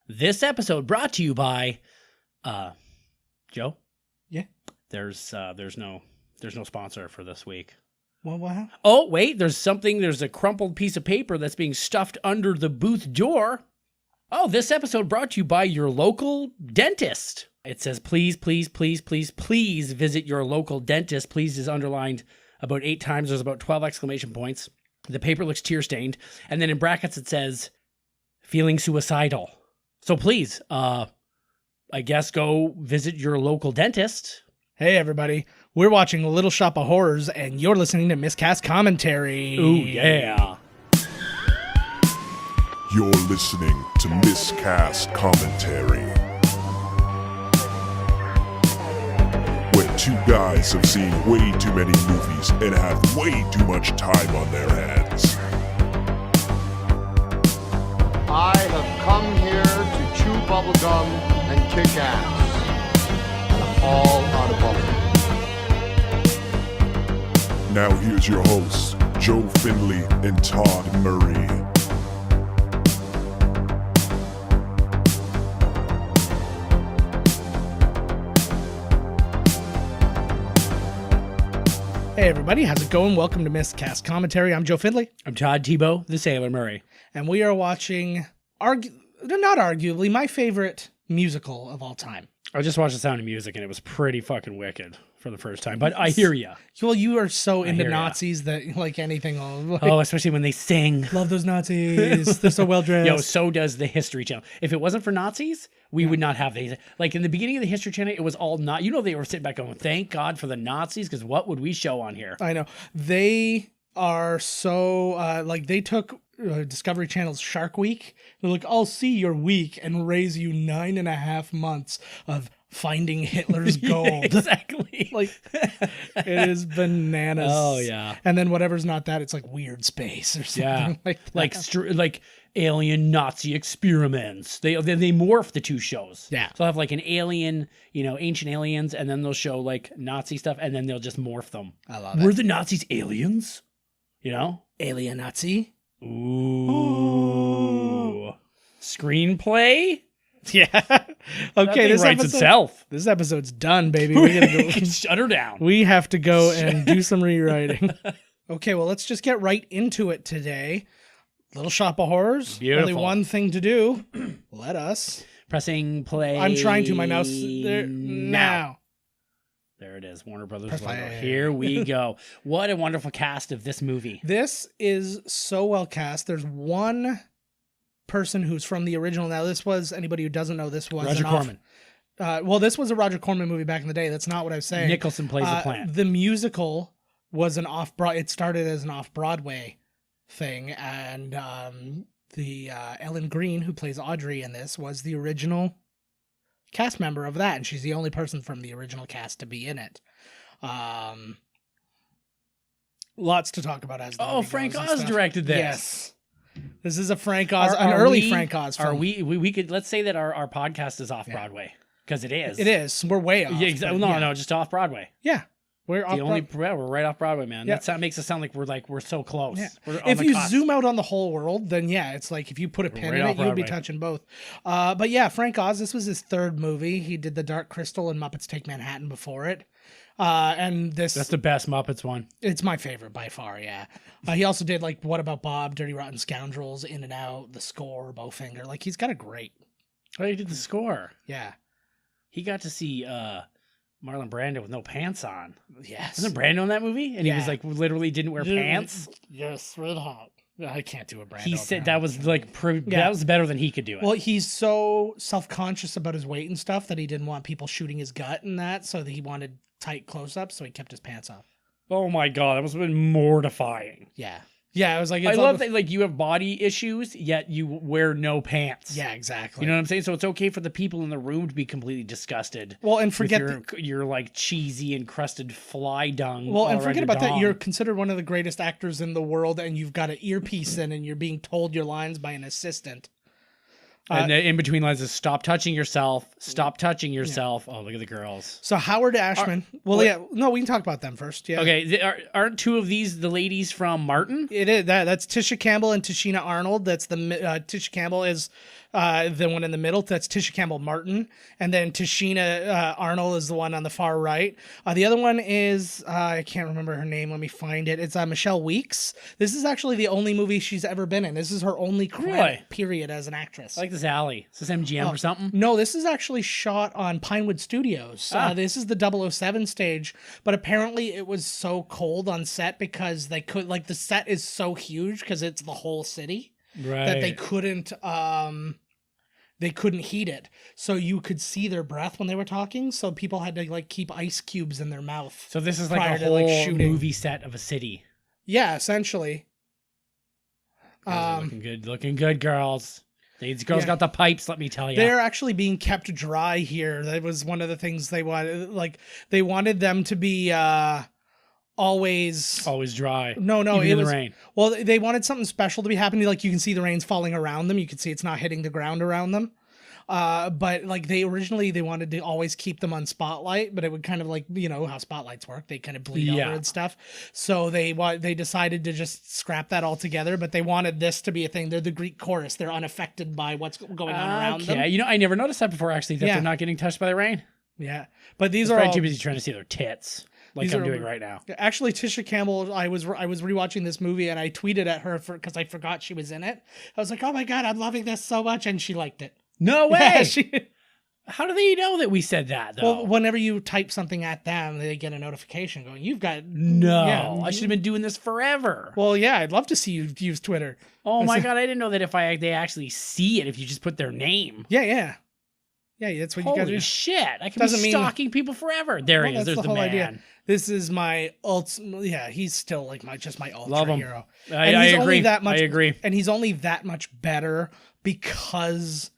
This episode brought to you by, Joe. Yeah. There's no sponsor for this week. Well, what happened? Oh, wait, there's a crumpled piece of paper that's being stuffed under the booth door. Oh, this episode brought to you by your local dentist. It says, please, please, please, please, please visit your local dentist. Please is underlined about 8 times. There's about 12 exclamation points. The paper looks tear-stained. And then in brackets it says, feeling suicidal. So please, I guess go visit your local dentist. Hey, everybody. We're watching Little Shop of Horrors, and you're listening to Miscast Commentary. Ooh, yeah. You're listening to Miscast Commentary, where two guys have seen way too many movies and have way too much time on their hands. I have come here to chew bubblegum and kick ass. I'm all out of bubblegum. Now here's your hosts, Joe Findlay and Todd Murray. Hey, everybody. How's it going? Welcome to Miscast Commentary. I'm Joe Findlay. I'm Todd Tebow, the Sailor Murray. And we are watching, not arguably, my favorite musical of all time. I just watched The Sound of Music, and it was pretty fucking wicked for the first time. But I hear ya. Well, you are so into hear ya. Nazis that, like, anything. Oh, especially when they sing. Love those Nazis. They're so well dressed. Yo, so does the History Channel. If it wasn't for Nazis, we would not have these. Like, in the beginning of the History Channel, it was all not. You know, they were sitting back going, thank God for the Nazis, because what would we show on here? I know. They are so, they took Discovery Channel's Shark Week. They're like, I'll see your week and raise you 9.5 months of finding Hitler's gold. Exactly. Like, it is bananas. Oh, yeah. And then whatever's not that, it's like weird space or something like that. Like alien Nazi experiments. They morph the two shows. Yeah. So they'll have like an alien, ancient aliens, and then they'll show like Nazi stuff, and then they'll just morph them. I love it. Were the Nazis aliens? Alien Nazi? Ooh. Screenplay? Yeah. That Okay, thing writes itself. This episode's done, baby. We gotta go. Shut her down. We have to go and do some rewriting. Okay, well, let's just get right into it today. Little Shop of Horrors. Beautiful. Only one thing to do. Let us. Pressing play. I'm trying to. My mouse there now. There it is. Warner Brothers Press logo. play. Here we go. What a wonderful cast of this movie. This is so well cast. There's one person who's from the original. Now, this was, anybody who doesn't know, this was Roger Corman. Well, this was a Roger Corman movie back in the day. That's not what I was saying. Nicholson plays the plant. The musical was it started as an off-Broadway thing, and the Ellen Green, who plays Audrey in this, was the original cast member of that, and she's the only person from the original cast to be in it. Lots to talk about as the movie Frank goes and Oz stuff. directed this. Yes. This is a Frank Oz, an early Frank Oz film. Are we could, let's say that our podcast is off Broadway, because it is. It is. We're way off. Yeah, exactly. No, just off Broadway. Yeah. We're off We're right off Broadway, man. Yeah. That makes it sound like we're so close. Yeah. We're on If the you cusp. zoom out on the whole world, then yeah, it's like if you put a pin Right in off it, you'd be Broadway. touching both. But yeah, Frank Oz, this was his third movie. He did The Dark Crystal and Muppets Take Manhattan before it. And That's the best Muppets one. it's my favorite by far, yeah. He also did like What About Bob, Dirty Rotten Scoundrels, In and Out, The Score, Bowfinger. Like he's got a great, Oh, he did the score. yeah. He got to see Marlon Brando with no pants on. Yes. Wasn't Brando in that movie? And he was Yeah. like literally didn't wear pants. Yes, red hot. I can't do a Brando. He said impression. that was like that was better than he could do it. Well, he's so self-conscious about his weight and stuff that he didn't want people shooting his gut and that, so that he wanted tight close-ups, so he kept his pants off. Oh my god, that must have been mortifying. Yeah. Yeah, I was like... I love that like you have body issues, yet you wear no pants. Yeah, exactly. You know what I'm saying? So it's okay for the people in the room to be completely disgusted. Well, and with forget... your like cheesy encrusted fly dung. Well, and all forget around about your that. dong. You're considered one of the greatest actors in the world, and you've got an earpiece in, and you're being told your lines by an assistant. And the in between lines is stop touching yourself. Stop touching yourself. Oh, look at the girls. So Howard Ashman. We can talk about them first. Yeah. Okay, aren't two of these the ladies from Martin? It is that's Tisha Campbell and Tashina Arnold. That's the Tisha Campbell is the one in the middle. That's Tisha Campbell Martin, and then Tashina Arnold is the one on the far right. The other one is I can't remember her name. Let me find it. It's Michelle Weeks. This is actually the only movie she's ever been in. This is her only credit period as an actress. I like this alley. Is this MGM or something? No, this is actually shot on Pinewood Studios. This is the 007 stage, but apparently it was so cold on set because they could the set is so huge because it's the whole city that they couldn't heat it. So you could see their breath when they were talking. So people had to keep ice cubes in their mouth. So this is like a whole movie set of a city. Yeah, essentially. Looking good, girls. These girls got the pipes, let me tell you. They're actually being kept dry here. That was one of the things they wanted. They wanted them to be always dry. No, even in the rain. Well, they wanted something special to be happening. You can see the rain's falling around them. You can see it's not hitting the ground around them. But they originally wanted to always keep them on spotlight, but it would kind of how spotlights work. They kind of bleed over and stuff. So they decided to just scrap that altogether, but they wanted this to be a thing. They're the Greek chorus. They're unaffected by what's going on around them. Yeah, I never noticed that before actually, that they're not getting touched by the rain. Yeah. But these are are all too busy trying to see their tits. Like I'm doing right now. Actually, Tisha Campbell, I was rewatching this movie and I tweeted at her because I forgot she was in it. I was like, oh my God, I'm loving this so much. And she liked it. No way. Yeah, how do they know that we said that, though? Well, whenever you type something at them, they get a notification going, you've got... No, I should have been doing this forever. Well, yeah, I'd love to see you use Twitter. Oh my God, I didn't know that they actually see it if you just put their name. Yeah, that's what you got to do. Holy shit, I can be stalking people forever. There he is, there's the man. Idea. This is my ultimate... Yeah, he's still my ultra Love him. hero. I agree. I agree. And he's only that much better because...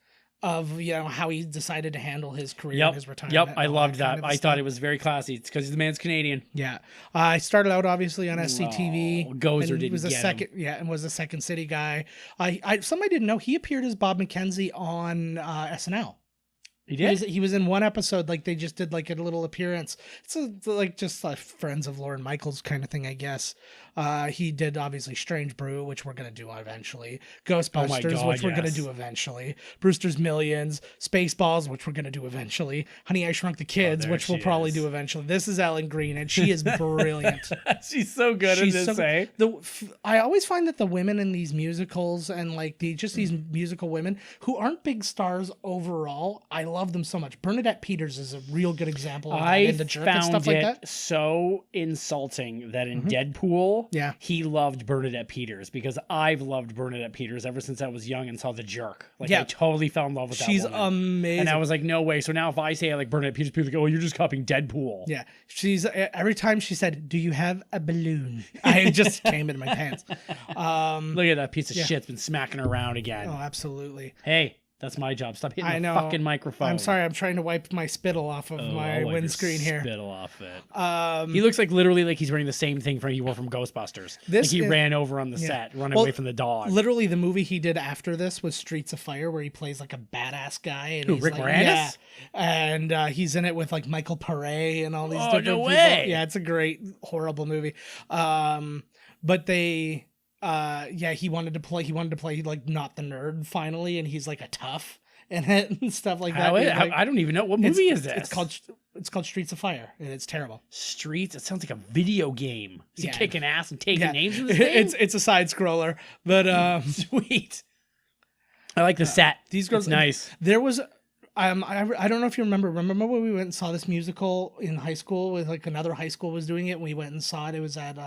of how he decided to handle his career and his retirement. Yep, I loved that. I thought it was very classy. It's because the man's Canadian. Yeah, I started out obviously on SCTV. Gozer didn't get him. Yeah, and was a Second City guy. Somebody didn't know he appeared as Bob McKenzie on SNL. He did. He was in one episode. They just did a little appearance. It's just friends of Lorne Michaels kind of thing, I guess. He did obviously Strange Brew, which we're gonna do eventually. Ghostbusters, which we're gonna do eventually. Brewster's Millions, Spaceballs, which we're gonna do eventually. Honey, I Shrunk the Kids, which we'll probably do eventually. This is Ellen Green, and she is brilliant. She's so good at this. I always find that the women in these musicals and these musical women who aren't big stars overall, I love them so much. Bernadette Peters is a real good example of that in The Jerk and stuff like that. So insulting that in Deadpool, he loved Bernadette Peters because I've loved Bernadette Peters ever since I was young and saw The Jerk. I totally fell in love with that woman. She's amazing. And I was like, no way. So now if I say I like Bernadette Peters, people go, oh, you're just copying Deadpool. Yeah. She's every time she said, do you have a balloon? I just came into my pants. Look at that piece of shit's been smacking around again. Oh, absolutely. Hey. That's my job. Stop hitting the fucking microphone. I'm sorry. I'm trying to wipe my spittle off of my windscreen here. Spittle off it. He looks literally like he's wearing the same thing he wore from Ghostbusters. He ran over on the set, running away from the dog. Literally, the movie he did after this was Streets of Fire, where he plays a badass guy. And Rick Moranis? Yeah. And he's in it with Michael Paré and all these different people. Way. Yeah, it's a great, horrible movie. But they... he wanted to play not the nerd finally, and he's a tough in it and stuff like that. I don't even know what movie is this. It's called Streets of Fire, and it's terrible. Streets. It sounds like a video game. Is he kicking ass and taking names in this thing? It's a side scroller, but sweet. I like the set. These girls, it's nice. There was. I don't know if you remember. Remember when we went and saw this musical in high school with another high school was doing it, and we went and saw it. It was at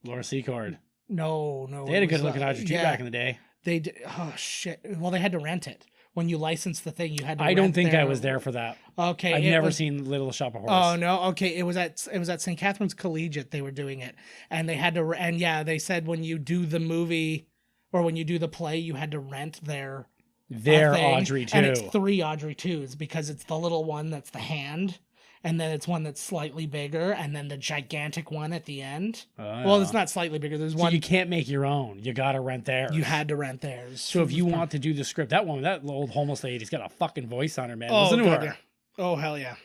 Laura Secord. No. They had a good looking Audrey II back in the day. They did. Oh shit! Well, they had to rent it. When you licensed the thing, you had to. I don't think I was there for that. Okay, I've never seen Little Shop of Horrors. Oh no, okay. It was at St. Catherine's Collegiate. They were doing it, and they had to. And they said when you do the movie or when you do the play, you had to rent their Audrey II. And it's 3 Audrey IIs because it's the little one that's the hand. and then it's one that's slightly bigger, and then the gigantic one at the end. Oh. It's not slightly bigger. There's So one you can't make your own. You got to rent theirs. you had to rent theirs. So if you want to do the script, that old homeless lady's got a fucking voice on her, man. Oh, Listen to God, her. yeah. Oh, hell yeah.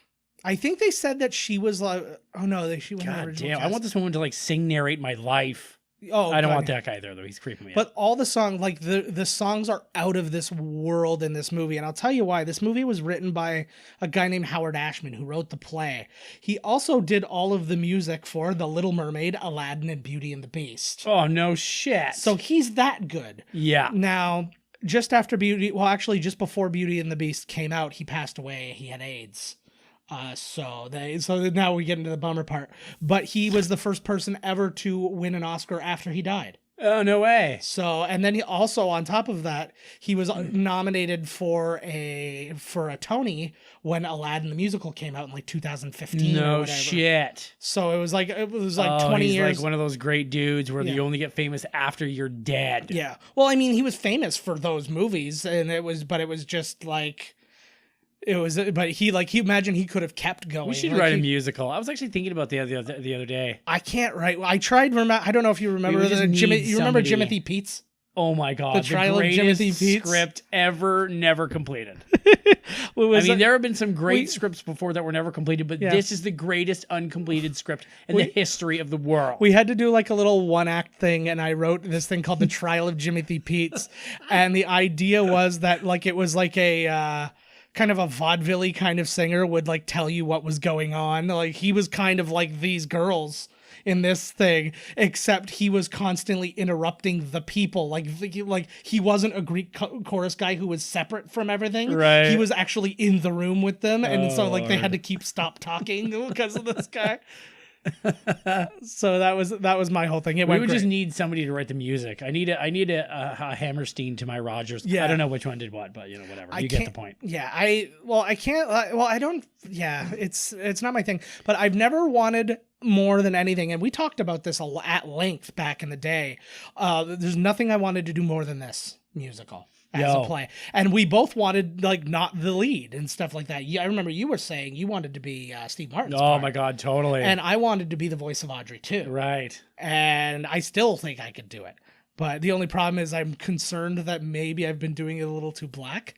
I think they said that she was like, oh no, she was the God original damn. I cast. want this woman to like sing, narrate my life. Oh, I don't God, want yeah. that guy there, though. He's creeping me out. But all the songs, like the songs are out of this world in this movie. And I'll tell you why. This movie was written by a guy named Howard Ashman, who wrote the play. He also did all of the music for The Little Mermaid, Aladdin, and Beauty and the Beast. Oh, no shit. So he's that good. yeah. Now, just after just before Beauty and the Beast came out, he passed away. He had AIDS. So now we get into the bummer part. But he was the first person ever to win an Oscar after he died. Oh, no way. So, and then he also, on top of that, he was nominated for a Tony when Aladdin the musical came out in like 2015. or No whatever. shit. So it was like 20 he's years. like one of those great dudes where Yeah. you only get famous after you're dead. Yeah. Well, I mean, he was famous for those movies, and it was just like. But he imagine he could have kept going. We should Like, write a he- musical. I was actually thinking about the other day. I can't write. I tried. I don't know if you remember We just need You remember somebody- Jimothy Pete's? Oh my god, The Trial of greatest Jimothy Pete's? script ever, never completed. Was I mean, it- there have been some great we- scripts before that were never completed, but Yeah. this is the greatest uncompleted script in the history of the world. We had to do like a little one-act thing, and I wrote this thing called The Trial of Jimothy Pete's, and the idea was that like it was like a kind of a vaudeville kind of singer would like tell you what was going on. Like he was kind of like these girls in this thing, except he was constantly interrupting the people. Like he wasn't a Greek chorus guy who was separate from everything. Right. He was actually in the room with them, and so like they Lord. had to stop talking because of this guy. So that was my whole thing. It We went would great. just need somebody to write the music. I need a Hammerstein to my Rogers. Yeah. I don't know which one did what, but whatever. You get the point. Yeah, I can't. Well, I don't. Yeah, it's not my thing. But I've never wanted more than anything, and we talked about this at length back in the day. There's nothing I wanted to do more than this musical as a play, and we both wanted like not the lead and stuff like that. I remember you were saying you wanted to be Steve Martin's Oh part, my god, totally. and I wanted to be the voice of Audrey II. right. And I still think I could do it. But the only problem is I'm concerned that maybe I've been doing it a little too black.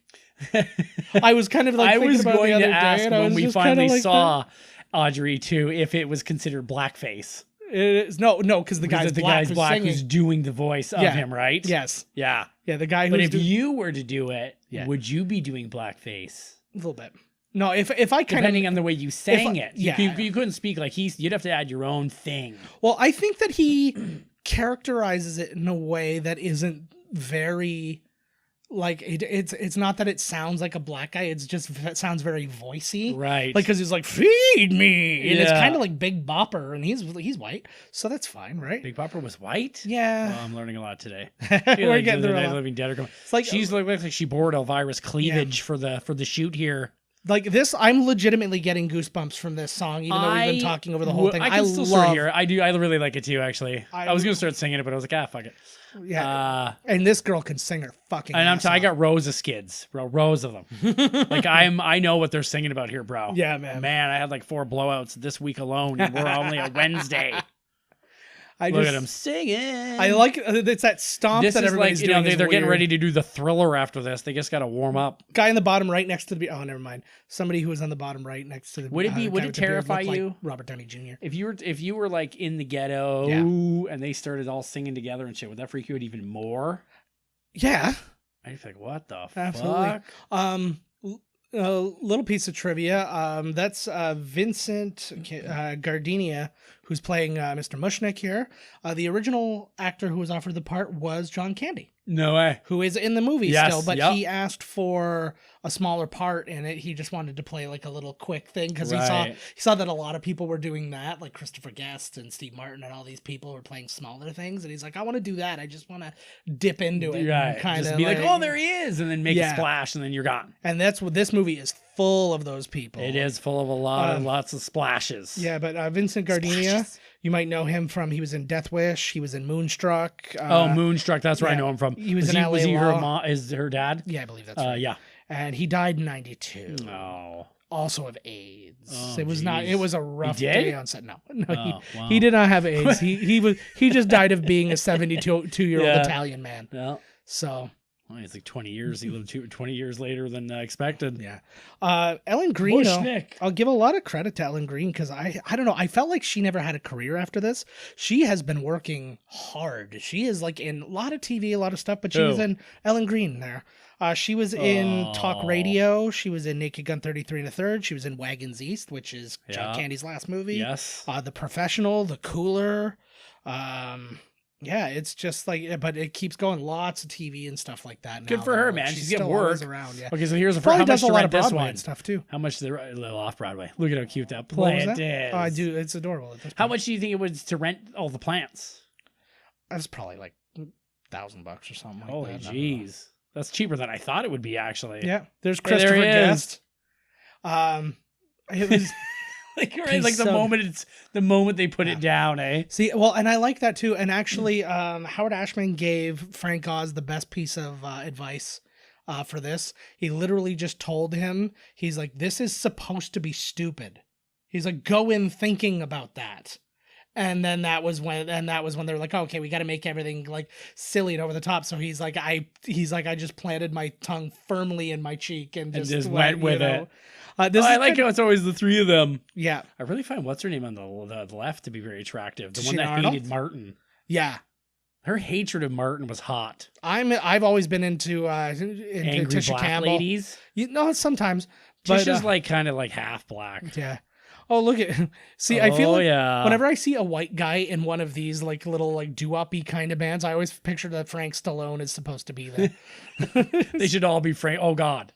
I was kind of like I thinking was about it going the to other ask day, and I when was we just kinda finally like saw Audrey II if it was considered blackface. that. It is, no, because the Because guy's the black, guy's who's black singing. who's doing the voice of Yeah. him, right? Yes. Yeah. Yeah, the guy But who's if you were to do it, Yeah. would you be doing blackface? a little bit. No, if I kind Depending of on the way you sang it. yeah. You couldn't speak like you'd have to add your own thing. well, I think that he characterizes it in a way that isn't very like it's not that it sounds like a black guy. It's just it sounds very voicey. Right. Like, because he's like, feed me. And it's Yeah. kind of like Big Bopper, and he's white. So that's fine, right? Big Bopper was white? Yeah. Oh, I'm learning a lot today. We're getting through a Night of lot. the Living Dead are coming. It's like, She's looks like she bore Elvira's cleavage for the shoot here. like this, I'm legitimately getting goosebumps from this song, even though we've been talking over the whole thing. I can still love, start here. I do. I really like it too, actually. I was going to start singing it, but I was like, fuck it. yeah. And this girl can sing her fucking And ass I off. got rows of skids, bro, rows of them. Like I know what they're singing about here, bro. Yeah, man. Man, I had like 4 blowouts this week alone, and we're only a Wednesday. I Look just, at him singing. I like it's that stomp This that is like everybody's doing. they're is getting weird. ready to do the Thriller after this. They just got to warm up. Guy in the bottom right next to the oh, never mind. Somebody who was on the bottom right next to the Would it guy it with the beard terrify looked like you? Robert Downey Jr. If you were like in the ghetto Yeah. and they started all singing together and shit, would that freak you out even more? Yeah, I'd be like, what the absolutely. fuck? A little piece of trivia. That's Vincent Gardenia, who's playing Mr. Mushnick here. The original actor who was offered the part was John Candy, No way. who is in the movie Yes, still, but yep. he asked for a smaller part in it. He just wanted to play like a little quick thing because he Right. saw that a lot of people were doing that, like Christopher Guest and Steve Martin and all these people were playing smaller things, and he's like, I want to do that. I just want to dip into it, Right. kind Just of be like, oh, there he is, and then make Yeah. a splash, and then you're gone. And that's what this movie is full of those people. It is full of lots of splashes. Yeah, but Vincent Gardenia, Splashes. you might know him from, he was in Death Wish, he was in Moonstruck. Moonstruck. That's where I yeah. know him from. He was in LA Was he her Law. mom? Is her dad? Yeah, I believe that's right. Yeah. And he died in 92. Oh. also of AIDS. Oh, It was not. geez. It was a rough He did? day on set. No, Oh, wow. he did not have AIDS. He just died of being a 72-year-old Yeah. Italian man. Well, So it's like 20 years. He lived 20 years later than expected. yeah, Ellen Green. though, Bushnick. I'll give a lot of credit to Ellen Green because I don't know. I felt like she never had a career after this. She has been working hard. She is like in a lot of TV, a lot of stuff, but she was Who? in Ellen Green there. She was in Talk Oh. Radio. She was in Naked Gun 33 1/3. She was in Wagons East, which is John Yeah. Candy's last movie. Yes. The Professional, The Cooler. Yeah, it's just like, but it keeps going. Lots of TV and stuff like that. Good now, for her, though. man. She's still getting always work. around. Yeah, Okay, so here's the probably how much does a to lot rent of this Broadway one. and stuff too. How much the little Off-Broadway? Look at how cute that What was plant that? is. Oh, I do. It's adorable. How much do you think it was to rent all the plants? That's probably like $1,000 or something like Holy that. I don't know. jeez. That's cheaper than I thought it would be, actually. Yeah, there's Hey, there Christopher he is. Guest. It was like right, He's like the so- moment they put it down, eh? see well, and I like that too. And actually, Howard Ashman gave Frank Oz the best piece of advice for this. He literally just told him, he's like, "This is supposed to be stupid." He's like, "Go in thinking about that." And then that was when they're like, okay, we got to make everything like silly and over the top. So he's like, I just planted my tongue firmly in my cheek and just went with it. This I is like how it's always the three of them. yeah, I really find what's her name on the left to be very attractive. The one Jean that Arnold? hated Martin. yeah. Her hatred of Martin was hot. I've always been into Angry Tisha black Campbell. ladies. You know, sometimes, but Tisha's like kind of like half black. yeah. Oh, look at see. I feel like yeah. whenever I see a white guy in one of these like little like doo-wop-y kind of bands, I always picture that Frank Stallone is supposed to be there. They should all be Frank. Oh God.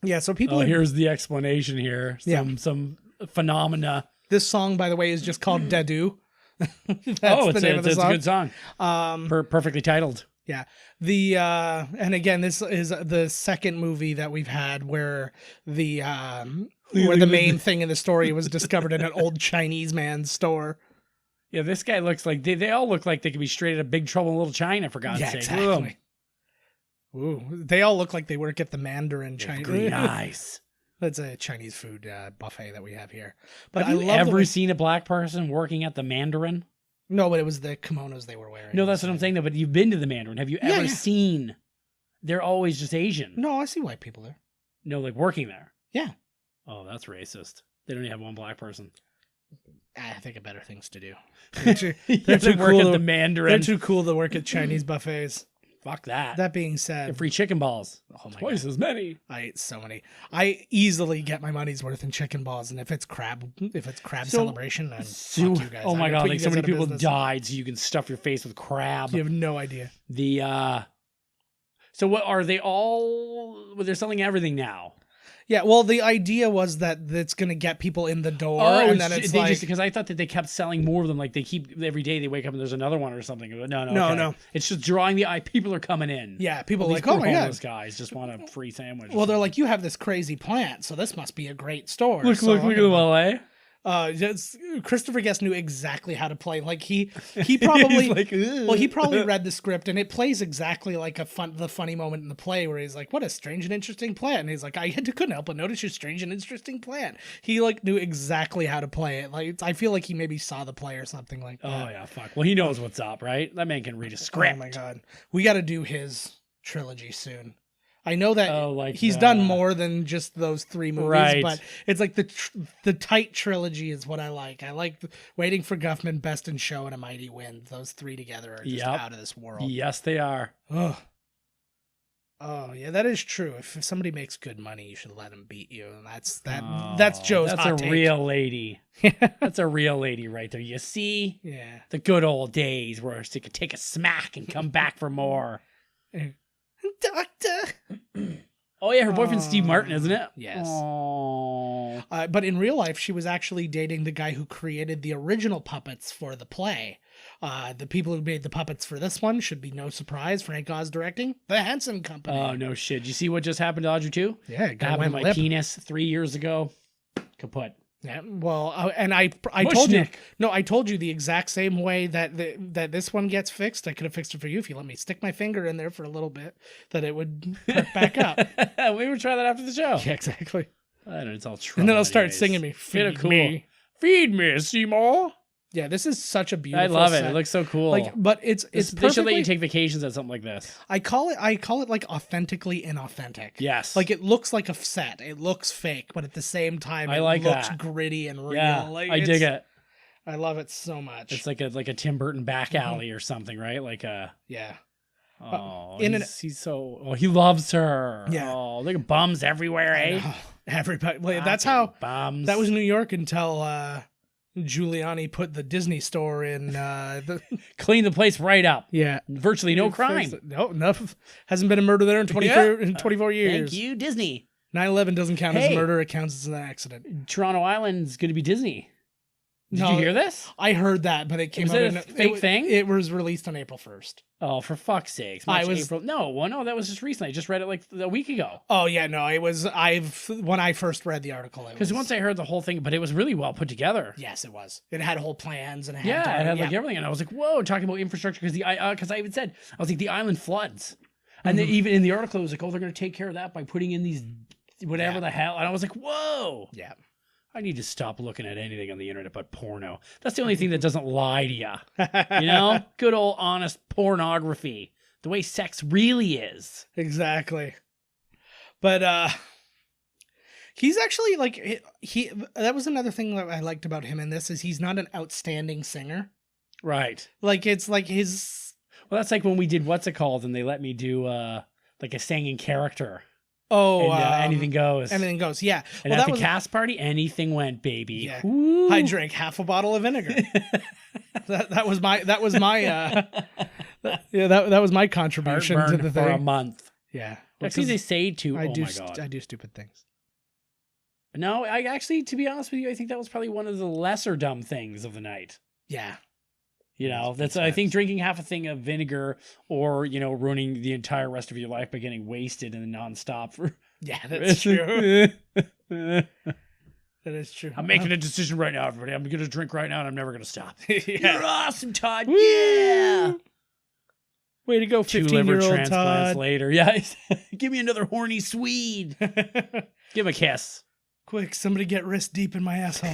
Yeah. So people. Oh, are- here's the explanation here. Some phenomena. This song, by the way, is just called Dadu. That's It's a good song. Perfectly titled. Yeah. The and again, this is the second movie that we've had where the main thing in the story was discovered in an old Chinese man's store. Yeah, this guy looks like they all look like they could be straight out of Big Trouble in Little China, for God's Yeah, sake. exactly. Ooh, they all look like they work at the Mandarin Chinese. Green eyes. That's a Chinese food buffet that we have here. But Have you I love the ever way- seen a black person working at the Mandarin? No, but it was the kimonos they were wearing. No, that's what I'm saying though. But you've been to the Mandarin. Have you Yeah, ever yeah. seen? They're always just Asian. No, I see white people there. No, like working there. Yeah. Oh, that's racist. They don't even have one black person. I think of better things to do. They're They're to too work cool at to- the They're Mandarin. too cool to work at Chinese buffets. Fuck that. That being said, And free chicken balls. oh my Twice God. as many. I ate so many. I easily get my money's worth in chicken balls, and if it's crab celebration, then fuck you guys. Oh my I'm gonna God! put Like you so guys many out of people business. died, so you can stuff your face with crab. You have no idea. So what are they all? Well, they're selling everything now. Yeah, well, the idea was that it's going to get people in the door, and then it's like because I thought that they kept selling more of them. Like they keep every day they wake up and there's another one or something. No, okay. No. It's just drawing the eye. People are coming in. yeah, people All are these like, oh poor my homeless God. guys just want a free sandwich. Well, they're like, you have this crazy plant, so this must be a great store. look So at the LA. Christopher Guest knew exactly how to play. Like he probably He's like, well, he probably read the script, and it plays exactly like the funny moment in the play where he's like, "What a strange and interesting plant," and he's like, "I couldn't help but notice your strange and interesting plant." He like knew exactly how to play it. Like I feel like he maybe saw the play or something like that. Oh yeah, fuck. Well, he knows what's up, right? That man can read a script. Oh my God, we got to do his trilogy soon. I know that like he's done more than just those three movies, Right. but it's like the tight trilogy is what I like. I like Waiting for Guffman, Best in Show, and A Mighty Wind. Those three together are just Yep. out of this world. Yes, they are. Oh, yeah, that is true. If somebody makes good money, you should let them beat you, and that's Joe's That's hot a take. real lady. That's a real lady right there. You see? Yeah. The good old days where she could take a smack and come back for more. Doctor. Oh yeah, her boyfriend's Steve Martin, isn't it? Yes. Oh. But in real life, she was actually dating the guy who created the original puppets for the play. The people who made the puppets for this one should be no surprise. Frank Oz directing, the Henson Company. Oh no shit. You see what just happened to Audrey II? Yeah, it That happened to my lip. penis 3 years ago. Kaput. Yeah, well, and I told you, Mushnick. no, I told you the exact same way that that this one gets fixed. I could have fixed it for you if you let me stick my finger in there for a little bit, that it would perk back up. We would try that after the show. Yeah, exactly. I know, it's all trouble. And then I'll start anyways. singing me, It'll feed me. Feed me, Seymour. Yeah, this is such a beautiful. I love it. set. It looks so cool. like, but it's they should perfectly. let you take vacations at something like this. I call it like authentically inauthentic. Yes. Like it looks like a set. It looks fake, but at the same time, I it like looks that. gritty and real. Yeah, Like, I dig it. I love it so much. It's like a Tim Burton back alley or something, right? Like a. Yeah. Oh, in he's so. Oh, he loves her. Yeah. Oh, look at bums everywhere, eh? Oh, everybody. Like, that's how. Bums. That was New York until Giuliani put the Disney store in. Clean the place right up. Yeah. Virtually no crime. No, enough. Hasn't been a murder there in 24 years. Thank you, Disney. 9/11 doesn't count as Hey. murder. It counts as an accident. Toronto Island's going to be Disney. Did No, you hear this? I heard that, but it came Was out it in a fake thing? It was released on April 1st. Oh, for fuck's sakes! I March, was- April. No, that was just recently. I just read it like a week ago. Oh yeah, no, it was. When I first read the article, Because once I heard the whole thing, but it was really well put together. yes, it was. It had whole plans and it had Yeah, it had like yeah. everything, and I was like, "Whoa!" Talking about infrastructure because I even said I was like, the island floods, and then even in the article it was like, "Oh, they're going to take care of that by putting in these whatever Yeah. the hell," and I was like, "Whoa!" Yeah. I need to stop looking at anything on the internet but porno. That's the only thing that doesn't lie to you. You know, good old honest pornography, the way sex really is. Exactly. But he's actually like he that was another thing that I liked about him in this is he's not an outstanding singer. Right. Like it's like his Well, that's like when we did what's it called, and they let me do like a singing character. oh And anything goes. Anything goes. Yeah. And well, at that the was cast party, anything went, baby. Yeah. Woo. I drank half a bottle of vinegar. that was my yeah, that was my contribution to Heartburn the for a thing. month. Yeah. Actually, they say to. I Oh do my god. I do stupid things. No, I actually, to be honest with you, I think that was probably one of the lesser dumb things of the night. Yeah. You know, That's I think sense. drinking half a thing of vinegar, or ruining the entire rest of your life by getting wasted and nonstop for. Yeah, that's true. I'm That is true. making a decision right now, everybody. I'm gonna drink right now, and I'm never gonna stop. Yeah. You're awesome, Todd. Woo! Yeah. Way to go, 2 liver 15-year-old transplants Todd. later. Yeah. Give me another horny Swede. Give him a kiss. Quick, somebody get wrist deep in my asshole.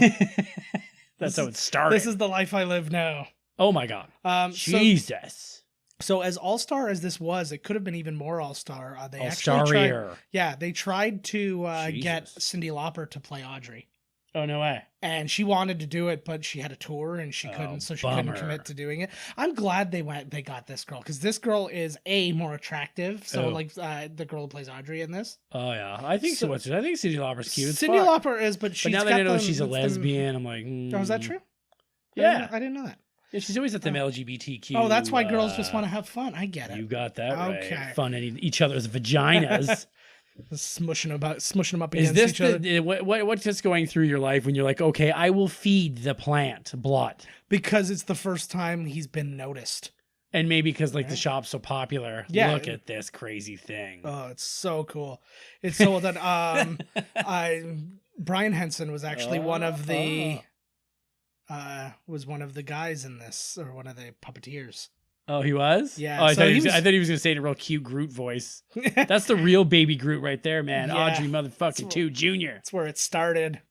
That's how it started. This is the life I live now. Oh my god. Jesus. So as all-star as this was, it could have been even more all-star. They All actually tried, starrier. yeah, they tried to get Jesus. Cyndi Lauper to play Audrey. Oh no way. And she wanted to do it, but she had a tour and she couldn't, so she couldn't bummer. commit to doing it. I'm glad they got this girl because this girl is more attractive. So Oh. like the girl who plays Audrey in this, Oh yeah. I think so. I think Cyndi Lauper's cute. as Cyndi fuck. Lauper is, but she's But now that got I know them- she's a it's them- lesbian, I'm like, Oh, is that true? Yeah. I didn't know that. Yeah, she's always at them LGBTQ. Oh, that's why girls just want to have fun. I get You it. got that right. Okay. Fun at each other's vaginas. Smushing them up Is against this each other. what's just going through your life when you're like, okay, I will feed the plant blood, Because it's the first time he's been noticed. and maybe because like the shop's so popular. Yeah. Look at this crazy thing. Oh, it's so cool. It's so well done. Brian Henson was actually one of the guys in this, or one of the puppeteers. Oh, he was? Yeah, Oh, I so thought he he was was- going to say it in a real cute Groot voice. That's the real baby Groot right there, man. Yeah. Audrey motherfucking That's 2 Junior. That's where it started.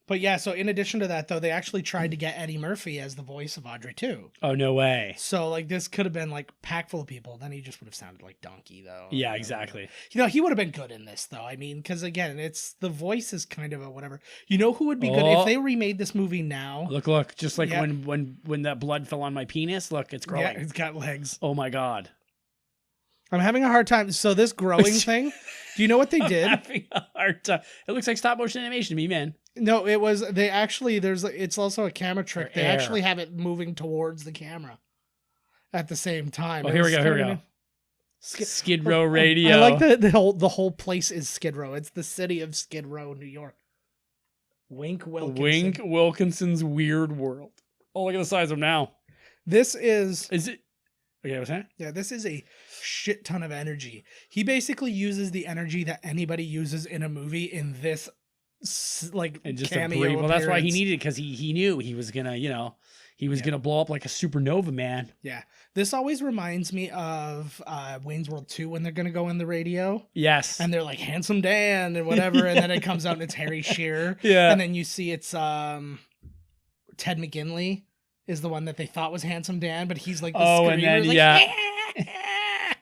But yeah, so in addition to that, though, they actually tried to get Eddie Murphy as the voice of Audrey II. Oh, no way. So like this could have been like packed full of people. Then he just would have sounded like Donkey, though. Yeah, exactly. He would have been good in this, though. I mean, because again, it's the voice is kind of a whatever. You know who would be good if Oh. they remade this movie now? Look. Just like Yeah. when that blood fell on my penis. Look, it's growing. Yeah, it's got legs. Oh, my God. I'm having a hard time. So this growing thing, do you know what they did? Having a hard time. It looks like stop motion animation to me, man. No, it's also a camera trick. They air. actually have it moving towards the camera at the same time. Oh, It here we was go. Here we kinda go. Skid- Skid Row Radio. I like the whole place is Skid Row. It's the city of Skid Row, New York. Wink Wilkinson. Wink Wilkinson's Weird World. Oh, look at the size of him now. This is Is it? Okay, what's that? Yeah, this is a shit ton of energy. He basically uses the energy that anybody uses in a movie in this like And just a cameo brief. Well, that's why he appearance. needed it, because he knew he was gonna, he was gonna blow up like a supernova, man. Yeah. This always reminds me of Wayne's World 2 when they're going to go in the radio. Yes. And they're like, Handsome Dan and whatever. And then it comes out and it's Harry Shearer. Yeah. And then you see it's Ted McGinley is the one that they thought was Handsome Dan, but he's like the and screamer. then, Like, yeah.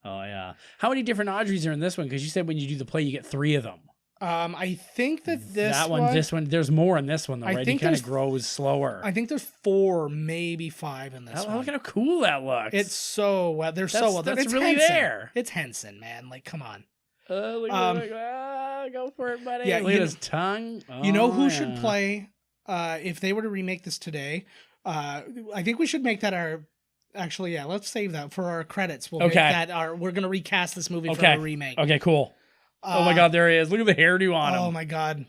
Oh, yeah. How many different Audreys are in this one? Because you said when you do the play, you get 3 of them. I think that this one, there's more in this one, though, I right? think He kind there's- of grows slower. I think there's 4, maybe 5 in this one. Look at how cool that looks. It's so well. They're so well done. That's It's really Henson. there. It's Henson, man. Like, come on. Look go for it, buddy. Yeah, Look at his tongue. You know who Oh, should yeah. play if they were to remake this today? I think we should make that our. Actually, yeah, let's save that for our credits. We'll make that our. We're gonna recast this movie for a remake. Okay, cool. Oh my God, there he is. Look at the hairdo on him. Oh my God,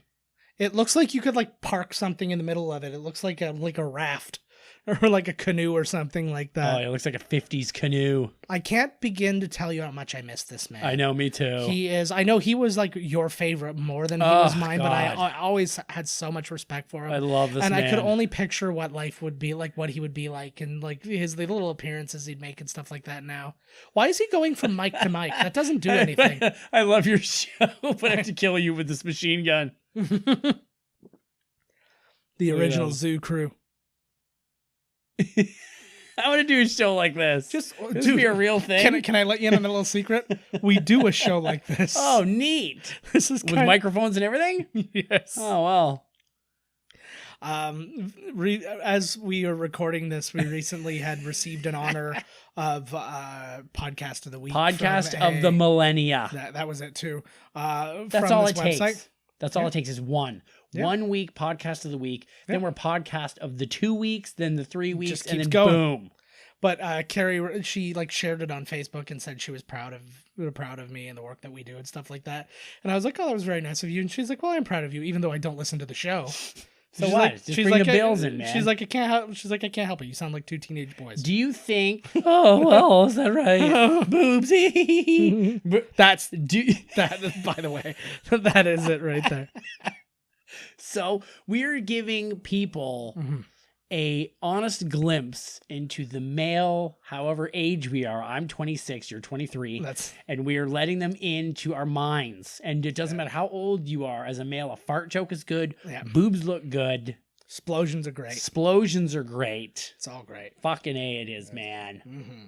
it looks like you could like park something in the middle of it. It looks like a raft or like a canoe or something like that. Oh, it looks like a 50s canoe. I can't begin to tell you how much I miss this man. I know, me too. He is. I know he was like your favorite more than he was mine, but God. I always had so much respect for him. I love this and man. I could only picture what life would be like, what he would be like, and like his little appearances he'd make and stuff like that. Now, why is he going from mic to mic? That doesn't do anything. I love your show, but I have to kill you with this machine gun. The original Yeah. Zoo crew. I want to do a show like this. Just this dude, would be a real thing. Can I let you in on a little secret? We do a show like this. Oh, neat. This is With microphones and everything? Yes. Oh, well. As we are recording this, we recently had received an honor of Podcast of the Week. Podcast from of the Millennia. That was it too. That's from all this it takes. website. That's all it takes is one. Yeah. 1 week podcast of the week. Then we're podcast of the 2 weeks, then the 3 weeks, Just and then keeps going. boom. But Carrie, she like shared it on Facebook and said she was proud of me and the work that we do and stuff like that. And I was like, oh, that was very nice of you. And she's like, well, I'm proud of you, even though I don't listen to the show. So She's what? like- Just she's bring like, the bills in, man. She's like, I can't help. She's like, I can't help it. You sound like 2 teenage boys. Do you think? Oh well, is that right? Boobsy. That's that. By the way, that is it right there. So we're giving people a honest glimpse into the male, however age we are. I'm 26, you're 23. And we are letting them into our minds. And it doesn't matter how old you are as a male, a fart joke is good. Yeah. Boobs look good. Explosions are great. Explosions are great. It's all great. Fucking A it is, man. Mm-hmm.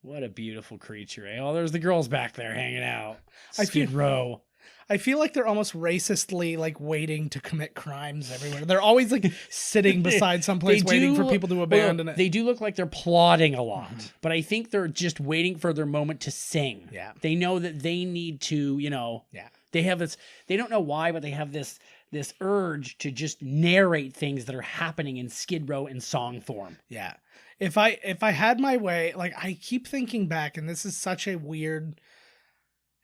What a beautiful creature, eh? Oh, there's the girls back there hanging out. I Skid feel- Row. I feel like they're almost racistly like waiting to commit crimes everywhere. They're always like sitting beside someplace waiting for people to abandon it. They do look like they're plotting a lot, but I think they're just waiting for their moment to sing. Yeah. They know that they need to, Yeah. they have this, they don't know why, but they have this urge to just narrate things that are happening in Skid Row in song form. Yeah. If I had my way, like I keep thinking back, and this is such a weird.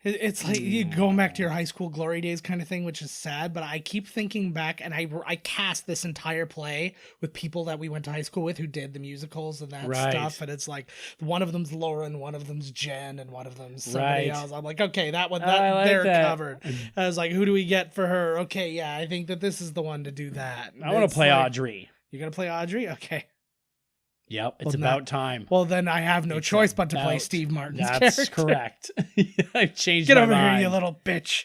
It's like you going back to your high school glory days kind of thing, which is sad. But I keep thinking back, and I cast this entire play with people that we went to high school with who did the musicals and that stuff. And it's like one of them's Lauren, one of them's Jen, and one of them's somebody else. I'm like, okay, that one, they're covered. I was like, who do we get for her? Okay, yeah, I think that this is the one to do that. I want to play Audrey. You're gonna play Audrey? Okay. Yep, it's about time. Well, then I have no choice but to play Steve Martin's That's character. correct. I've changed Get my over mind. here, you little bitch.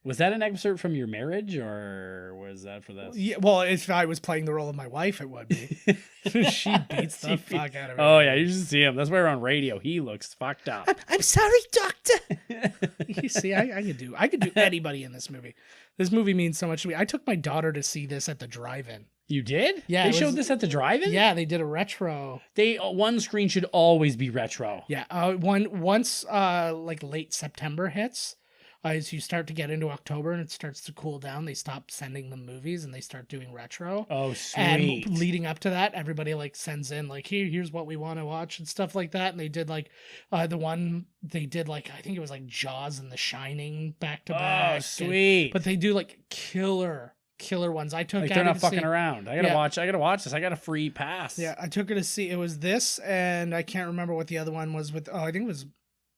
Was that an excerpt from your marriage, or was that for this? Yeah, well, if I was playing the role of my wife, it would be. She beats the fuck out of me. Oh yeah, you should see him. That's why we're on radio. He looks fucked up. I'm sorry, doctor. You see, I could do anybody in this movie. This movie means so much to me. I took my daughter to see this at the drive-in. You did? Yeah, They it showed was- this at the drive-in? Yeah, they did a retro. One screen should always be retro. Yeah, once like late September hits, as you start to get into October and it starts to cool down, they stop sending them movies and they start doing retro. Oh, sweet. And leading up to that, everybody like sends in like, here's what we want to watch and stuff like that. And they did like the one they did like I think it was like Jaws and The Shining back to back. Oh, sweet. But they do like killer ones. I took Like Abby they're not to fucking see- around. I gotta watch this. I got a free pass. Yeah, I took her to see. It was this, and I can't remember what the other one was with. Oh, I think it was.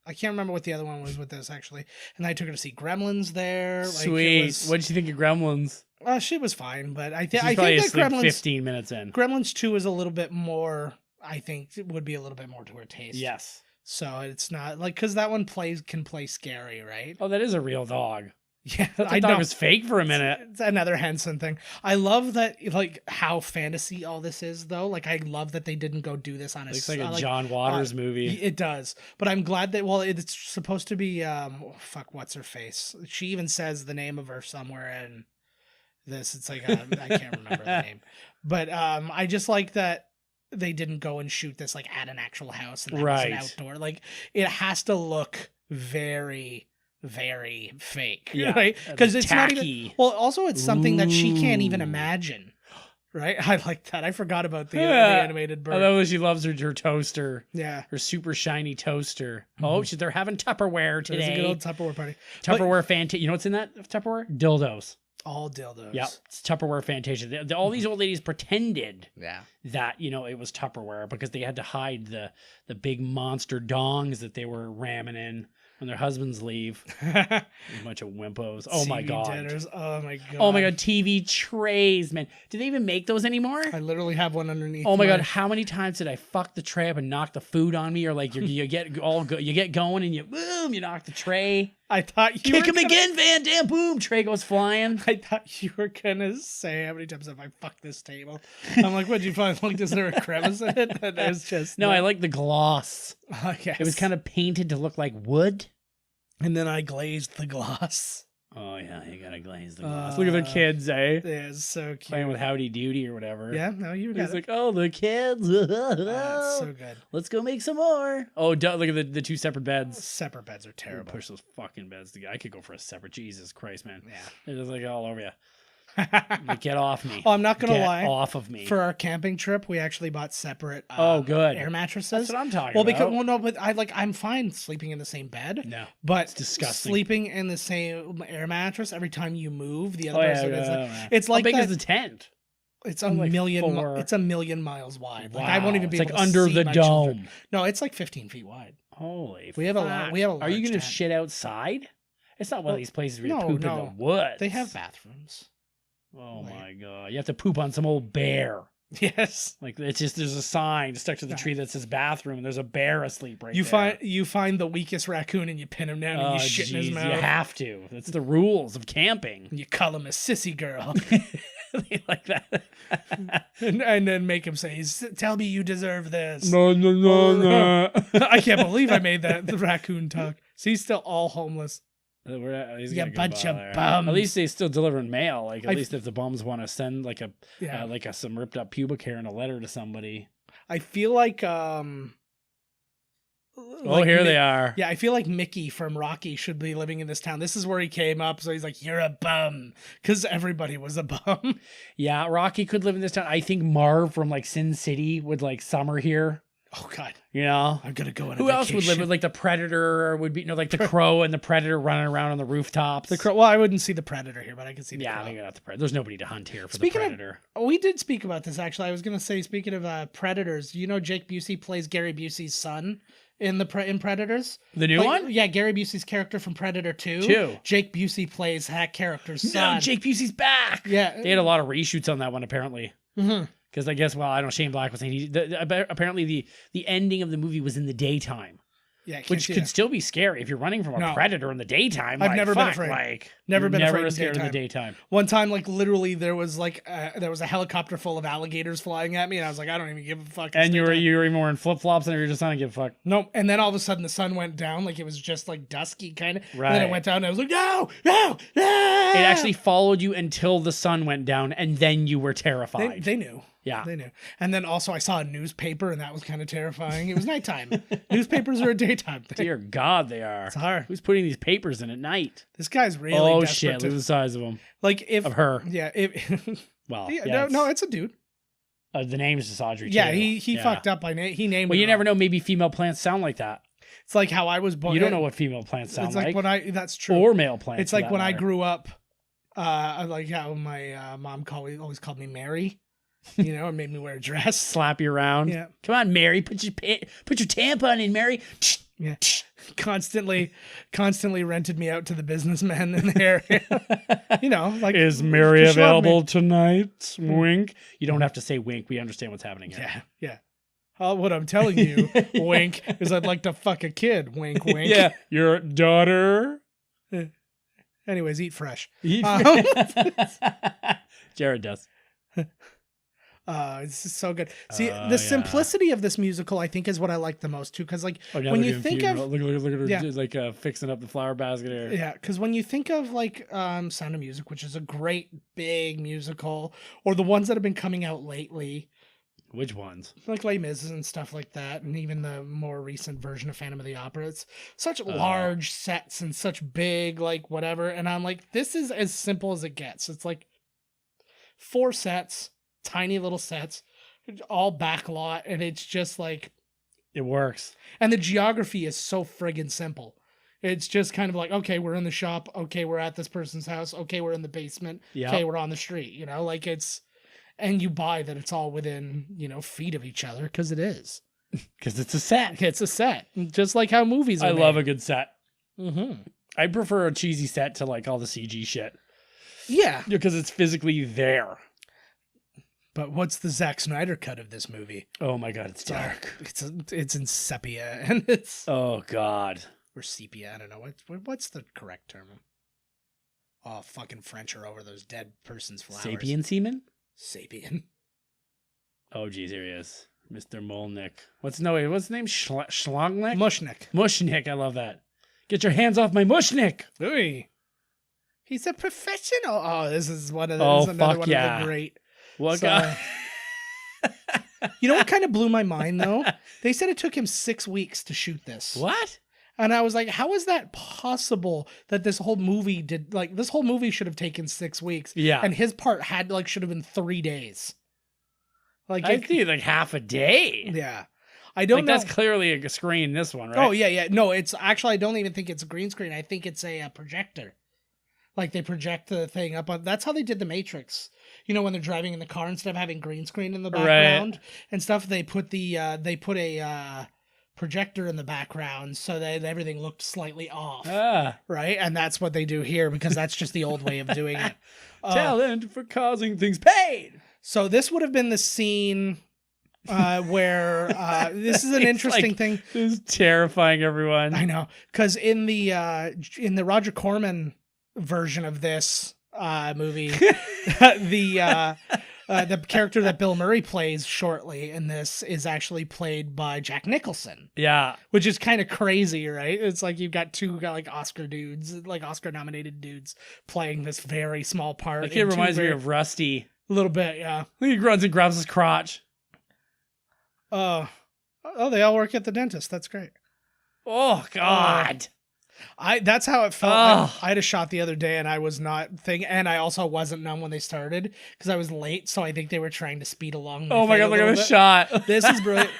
I can't remember what the other one was with this actually. And I took her to see Gremlins there. Sweet. What did you think of Gremlins? She was fine, but I She's think probably that asleep Gremlins 15 minutes in. Gremlins 2 is a little bit more. I think it would be a little bit more to her taste. Yes. So it's not like because that one can play scary, right? Oh, that is a real dog. Yeah, I thought it was fake for a minute. It's another Henson thing. I love that, like how fantasy all this is, though. Like I love that they didn't go do this on a. Looks like a John Waters movie. It does, but I'm glad that. Well, it's supposed to be. What's her face? She even says the name of her somewhere in this. It's like I can't remember the name, but I just like that they didn't go and shoot this like at an actual house and that was an outdoor. Like it has to look very fake, right? Because it's tacky. not even. Well, also it's something that she can't even imagine, right? I like that. I forgot about the animated bird. I love that she loves her toaster. Yeah, her super shiny toaster. Oh, they're having Tupperware today. There's a good old Tupperware party. Tupperware Fantasia. You know what's in that Tupperware? Dildos. All dildos. Yep, it's Tupperware Fantasia. All these old ladies pretended Yeah. that, it was Tupperware because they had to hide the big monster dongs that they were ramming in when their husbands leave. A bunch of wimpos. Oh my God. Dinners. Oh my God. Oh my God. TV trays, man. Do they even make those anymore? I literally have one underneath. Oh my God. How many times did I fuck the tray up and knock the food on me? Or like you get going and you knock the tray. I thought you kick him again, Van Dam. Boom. Tray goes flying. I thought you were going to say how many times have I fucked this table. I'm like, what'd you find? Like, is there a crevice in it? And there's just no, I like the gloss. Yes. It was kind of painted to look like wood. And then I glazed the gloss. Oh, yeah, you gotta glaze the gloss. Look at the kids, eh? Yeah, it's so cute. Playing with Howdy Doody or whatever. Yeah, no, you got He's like, oh, the kids. That's so good. Let's go make some more. Oh, look at the two separate beds. Separate beds are terrible. Push those fucking beds together. I could go for a separate. Jesus Christ, man. Yeah. They're just like all over you. Like, get off me. Oh, I'm not gonna lie. Get off of me. For our camping trip, we actually bought separate. Good air mattresses. That's what I'm talking about. But I'm fine sleeping in the same bed. No, but it's disgusting. Sleeping in the same air mattress every time you move, the other person it's like how big is the tent? It's a million. It's a million miles wide. Wow. Like I won't even be. It's able like to under see the my dome. children. No, it's like 15 feet wide. Holy. We have a lot. We have a. Are you gonna tent. shit outside? It's not one of these places where you poop in the woods. They have bathrooms. Oh my God. You have to poop on some old bear. Yes. Like it's just there's a sign stuck to the tree that says bathroom and there's a bear asleep right there. You find the weakest raccoon and you pin him down and you shit in his mouth. You have to. That's the rules of camping. And you call him a sissy girl. They like that. and then make him say, tell me you deserve this. No. I can't believe I made the raccoon talk. So he's still all homeless. He's a bunch of bums. At least they still delivering mail. Like at least if the bums want to send like some ripped up pubic hair in a letter to somebody. I feel like here they are. Yeah, I feel like Mickey from Rocky should be living in this town. This is where he came up, so he's like, "You're a bum," because everybody was a bum. Yeah, Rocky could live in this town. I think Marv from like Sin City would like summer here. Oh God, I'm gonna go on. Who else would live with like the Predator? Or would be like the Crow and the Predator running around on the rooftops. The Crow. Well, I wouldn't see the Predator here, but I could see the Crow. Maybe not the Predator. There's nobody to hunt here for the Predator. We did speak about this actually. I was gonna say, speaking of Predators, Jake Busey plays Gary Busey's son in in Predators. The new one? Yeah, Gary Busey's character from Predator 2. Jake Busey plays that character's son. No, Jake Busey's back. Yeah, they had a lot of reshoots on that one apparently. Mm-hmm. Because I guess, I don't know, Shane Black was saying apparently the ending of the movie was in the daytime. Yeah, which could still be scary if you're running from a predator in the daytime. I've never been afraid. Never been afraid in the daytime. One time, like literally, there was a helicopter full of alligators flying at me, and I was like, I don't even give a fuck. And you were even wearing flip flops, and you were just not give a fuck. Nope. And then all of a sudden, the sun went down, like it was just like dusky kind of. Right. And then it went down, and I was like, no. It actually followed you until the sun went down, and then you were terrified. They knew. Yeah. They knew. And then also I saw a newspaper, and that was kind of terrifying. It was nighttime. Newspapers are a daytime thing. Dear God, they are. It's hard. Who's putting these papers in at night? This guy's really desperate. Shit, look at the size of him. Like if... Of her. Yeah. Well, no, it's a dude. The name's just Audrey II. Yeah, he fucked up by name. He named Well, you never know. Maybe female plants sound like that. It's like how I was born. You don't know what female plants sound like. It's like when that's true. Or male plants. It's like when I grew up, like how my mom always called me Mary. And made me wear a dress. Slap you around. Yeah. Come on, Mary. Put your tampon in, Mary. Yeah. constantly rented me out to the businessmen in the area. You know, like, Is Mary just love me. available tonight? Wink. You don't have to say wink. We understand what's happening here. Yeah. What I'm telling you, wink, is I'd like to fuck a kid. Wink, wink. Yeah. Your daughter. Anyways, eat fresh. Jared does. It's just so good. See, the simplicity of this musical, I think, is what I like the most too. Because, like, when you think of look at her, like fixing up the flower basket here. yeah, because when you think of like Sound of Music, which is a great big musical, or the ones that have been coming out lately, Which ones? like Les Mis and stuff like that, and even the more recent version of Phantom of the Opera, it's such large sets and such big like whatever. And I'm like, this is as simple as it gets. It's like 4 sets. Tiny little sets, all back lot, and it's just like It works. and the geography is so friggin' simple. It's just kind of like, okay, we're in the shop, okay, we're at this person's house, okay, we're in the basement, Yeah. okay, we're on the street, you know, like it's, and you buy that it's all within, you know, feet of each other, because it is. Because it's a set. It's a set, just like how movies are I made. love a good set. Mm-hmm. I prefer a cheesy set to like all the CG shit. Yeah, Because it's physically there. but what's the Zack Snyder cut of this movie? Oh my god, it's dark. It's in sepia, and it's Oh god. or sepia. I don't know what's the correct term. Oh, fucking French are over those dead person's flowers. Sapien semen? Sapien. Oh geez, here he is. Mr. Molnick. What's the name? Schlongnick? Mushnik. Mushnick, I love that. Get your hands off my Mushnick! Ooh. He's a professional. Oh, this is one of the, Oh, this is another fuck one yeah. of the great. What So- guy? You know what kind of blew my mind though? They said it took him 6 weeks to shoot this. What? And I was like, how is that possible that this whole movie should have taken 6 weeks. Yeah. And his part should have been 3 days. Like, I think like half a day. yeah. I don't Like know. that's clearly a screen, this one, right? Oh, yeah. No, it's actually, I don't even think it's a green screen. I think it's a projector. Like they project the thing up on, that's how they did the Matrix. You know, when they're driving in the car, instead of having green screen in the background and stuff, they put a projector in the background so that everything looked slightly off. Right. And that's what they do here, because that's just the old way of doing it. Talent for causing things paid. So this would have been the scene where this is an It's interesting like- thing. This is terrifying everyone. I know, because in the Roger Corman version of this movie, the character that Bill Murray plays shortly in this is actually played by Jack Nicholson, Yeah. which is kind of crazy, right? It's like you've got two like Oscar nominated dudes playing this very small part. That kid reminds me of Rusty. a little bit, yeah. He runs and grabs his crotch. Oh, they all work at the dentist. That's great. Oh God. That's how it felt. Ugh. I had a shot the other day and I was not and I also wasn't numb when they started because I was late, so I think they were trying to speed along. Oh my thing God, a look at little this bit. shot. This is brilliant.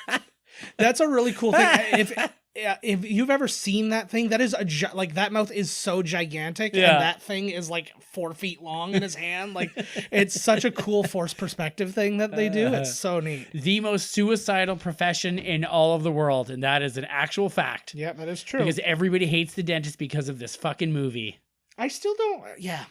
That's a really cool thing. If you've ever seen that thing, that is that mouth is so gigantic, Yeah. and that thing is like 4 feet long in his hand. Like, it's such a cool forced perspective thing that they do. It's so neat. The most suicidal profession in all of the world, and that is an actual fact. Yeah, that is true. Because everybody hates the dentist because of this fucking movie. I still don't. Yeah,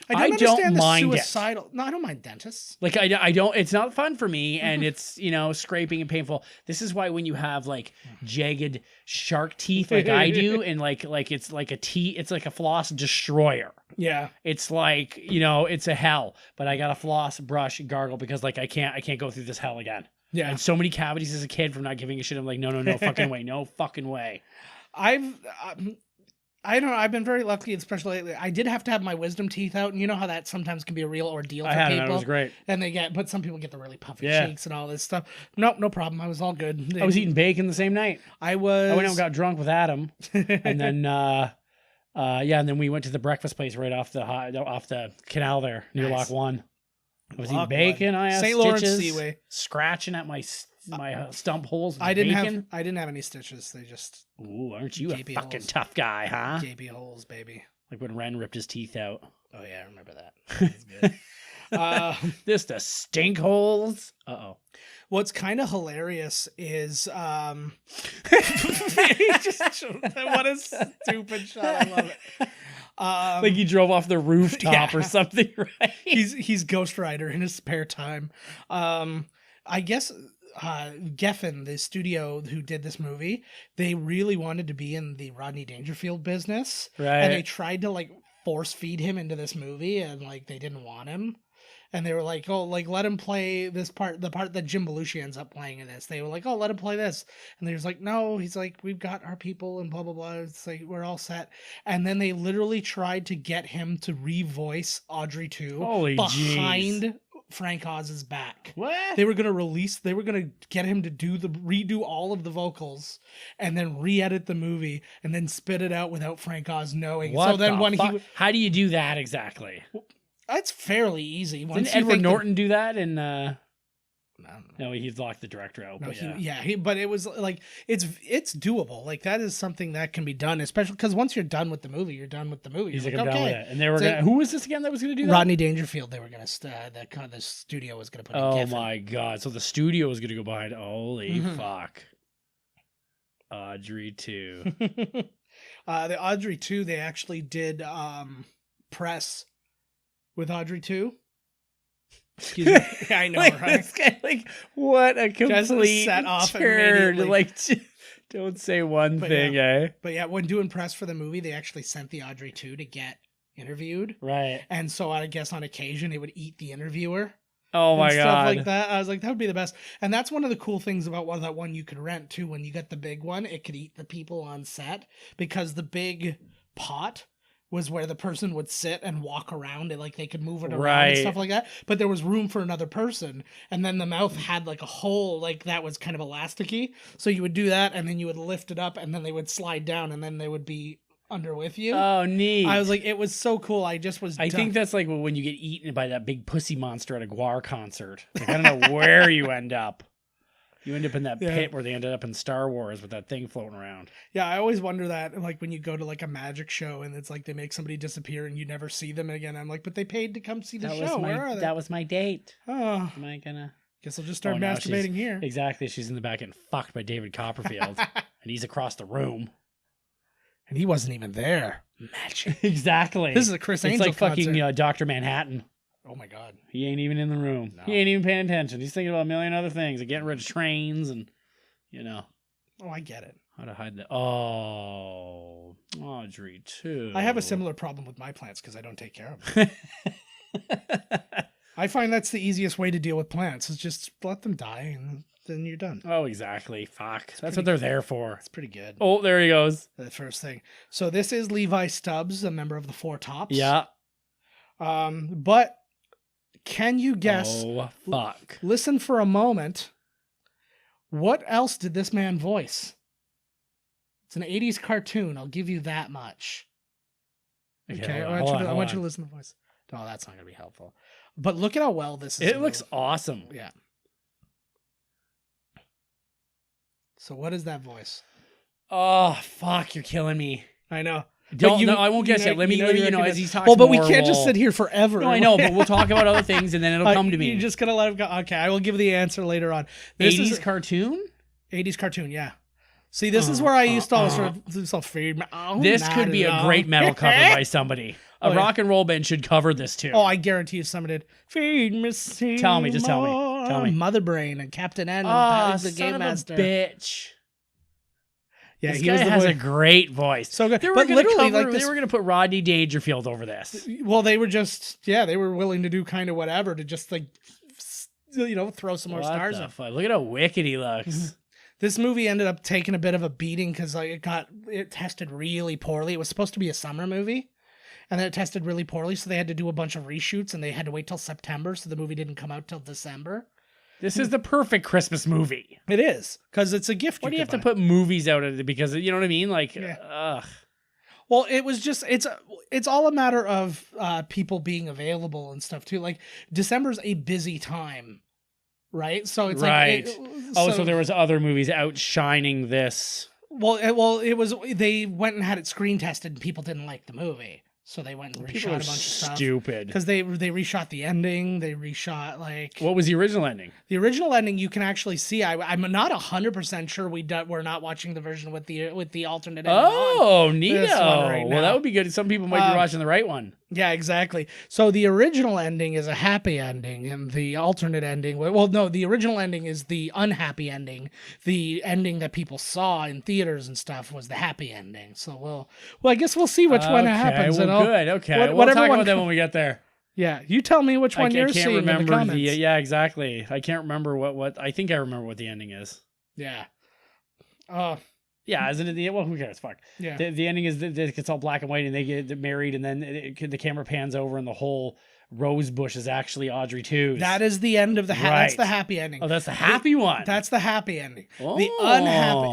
I don't understand mind the it. suicidal. No, I don't mind dentists. Like I don't. It's not fun for me, and it's scraping and painful. This is why when you have like jagged shark teeth, like I do, and like it's like it's like a floss destroyer. Yeah. It's like it's a hell. But I got to floss, brush, gargle because like I can't go through this hell again. Yeah. And so many cavities as a kid from not giving a shit. I'm like no fucking way, no fucking way. I don't know. I've been very lucky, especially lately. I did have to have my wisdom teeth out, and you know how that sometimes can be a real ordeal for I had people. it. It was great. And but some people get the really puffy Yeah. cheeks and all this stuff. Nope, no problem. I was all good. I was eating bacon the same night. I went out and got drunk with Adam, and then and then we went to the breakfast place right off the canal there near Nice. Lock 1. I was Lock eating bacon. I had St. Lawrence stitches, Seaway. scratching at my stump holes. With I didn't bacon. have any stitches. They just Ooh, aren't you a gapey fucking holes. tough guy, huh? gapey holes, baby. Like when Ren ripped his teeth out. Oh yeah, I remember that. That's good. This the stink holes. What's What's kind of hilarious is What a stupid shot. I love it. Like he drove off the rooftop or something, right? He's Ghost Rider in his spare time. I guess Geffen, the studio who did this movie, they really wanted to be in the Rodney Dangerfield business. Right. And they tried to like force feed him into this movie, and like they didn't want him. And they were like, oh, like, let him play this part, the part that Jim Belushi ends up playing in this. They were like, oh, let him play this. And they was like, no, he's like, we've got our people and blah, blah, blah. It's like, we're all set. And then they literally tried to get him to revoice Audrey II behind Frank Oz's back. What? They were going to get him to redo all of the vocals and then re-edit the movie and then spit it out without Frank Oz knowing. What so then when how do you do that exactly? It's fairly easy. Didn't Edward Norton do that in No, he's locked the director out. No, but but it was like it's doable. Like that is something that can be done, especially because once you're done with the movie, you're done with the movie. He's like, I'm okay. done with it. And they were who was this again that was gonna do that? Rodney Dangerfield. They were gonna the studio was gonna put. Oh my god! So the studio was gonna go behind. Holy fuck! Audrey II. The Audrey II. They actually did press with Audrey II. Excuse me. I know, like, right? This guy, like, what a complete set off turn. immediately. Like, don't say one thing, eh? But yeah, when doing press for the movie, they actually sent the Audrey II to get interviewed. Right. And so I guess on occasion, it would eat the interviewer. Oh my god. Stuff like that. I was like, that would be the best. And that's one of the cool things about that one you could rent too. When you get the big one, it could eat the people on set because the big pot was where the person would sit and walk around and like they could move it around and stuff like that. But there was room for another person. And then the mouth had like a hole like that was kind of elasticy. So you would do that and then you would lift it up and then they would slide down and then they would be under with you. Oh, neat. I was like, it was so cool. I think that's like when you get eaten by that big pussy monster at a Guar concert. Like, I don't know where you end up. You end up in that pit where they ended up in Star Wars with that thing floating around. Yeah, I always wonder that, like when you go to like a magic show and it's like they make somebody disappear and you never see them again. I'm like, but they paid to come see the show. Where are they? That was my date. Oh, am I gonna? Guess I'll just start masturbating here. Exactly. She's in the back getting fucked by David Copperfield, and he's across the room, and he wasn't even there. Magic. Exactly. This is a Chris Angel concert. It's like fucking Dr. Manhattan. Oh my god. He ain't even in the room. No. He ain't even paying attention. He's thinking about a million other things, like getting rid of trains and. Oh, I get it. How to hide the Audrey II. I have a similar problem with my plants because I don't take care of them. I find that's the easiest way to deal with plants is just let them die and then you're done. Oh, exactly. Fuck. That's what they're there for. It's pretty good. Oh, there he goes. The first thing. So this is Levi Stubbs, a member of the Four Tops. Yeah. But can you guess? Oh, fuck. Listen for a moment. What else did this man voice? It's an 80s cartoon. I'll give you that much. Okay, I want you to listen to the voice. No, that's not going to be helpful. But look at how well this is. It looks awesome. Yeah. So what is that voice? Oh, fuck. You're killing me. I know. No, I won't guess it. Let me know as he's talking. Well, but we can't just sit here forever. No, I know, but we'll talk about other things and then it'll come to me. You're just going to let him go. Okay, I will give the answer later on. This 80s cartoon? 80s cartoon, yeah. See, this is where I used to always this could be a great metal cover by somebody. A rock and roll band should cover this too. Oh, I guarantee you somebody did. Feed me, tell me. Mother Brain and Captain N and the Game Master. Bitch. Yeah, this guy has a great voice. So good. They were going to put Rodney Dangerfield over this. Well, they were they were willing to do kind of whatever to just like, throw some more stars up. Look at how wicked he looks. This movie ended up taking a bit of a beating because it tested really poorly. It was supposed to be a summer movie, and then it tested really poorly, so they had to do a bunch of reshoots, and they had to wait till September, so the movie didn't come out till December. This is the perfect Christmas movie. It is, because it's a gift. Why do you have to put movies out of it? Because, you know what I mean? Like, ugh. Well, it was just, it's all a matter of people being available and stuff, too. Like, December's a busy time. Right, so it's right. So there was other movies outshining this. Well, it was. They went and had it screen tested, and people didn't like the movie. So they went and People reshot are a bunch of stuff. stupid. Because they reshot the ending. They reshot like What was the original ending? the original ending. You can actually see. I'm not 100% sure we're not watching the version with the alternate ending. Oh, on neato. this one right Well, now. that would be good. Some people might be watching the right one. Yeah, exactly. So the original ending is a happy ending, and the alternate ending. Well, no, the original ending is the unhappy ending. The ending that people saw in theaters and stuff was the happy ending. So well, I guess we'll see which one happens. Well, and good. Okay, we'll whatever talk one about that when we get there. Yeah, you tell me which one you're I can't seeing remember in the comments. yeah, exactly. I can't remember what. I think I remember what the ending is. Yeah. Yeah, isn't it the well? Who cares? Fuck. Yeah. The ending is that it's all black and white, and they get married, and then the camera pans over, and the whole rose bush is actually Audrey II. That is the end of the that's Right. the happy ending. Oh, that's the happy one. That's the happy ending. Oh.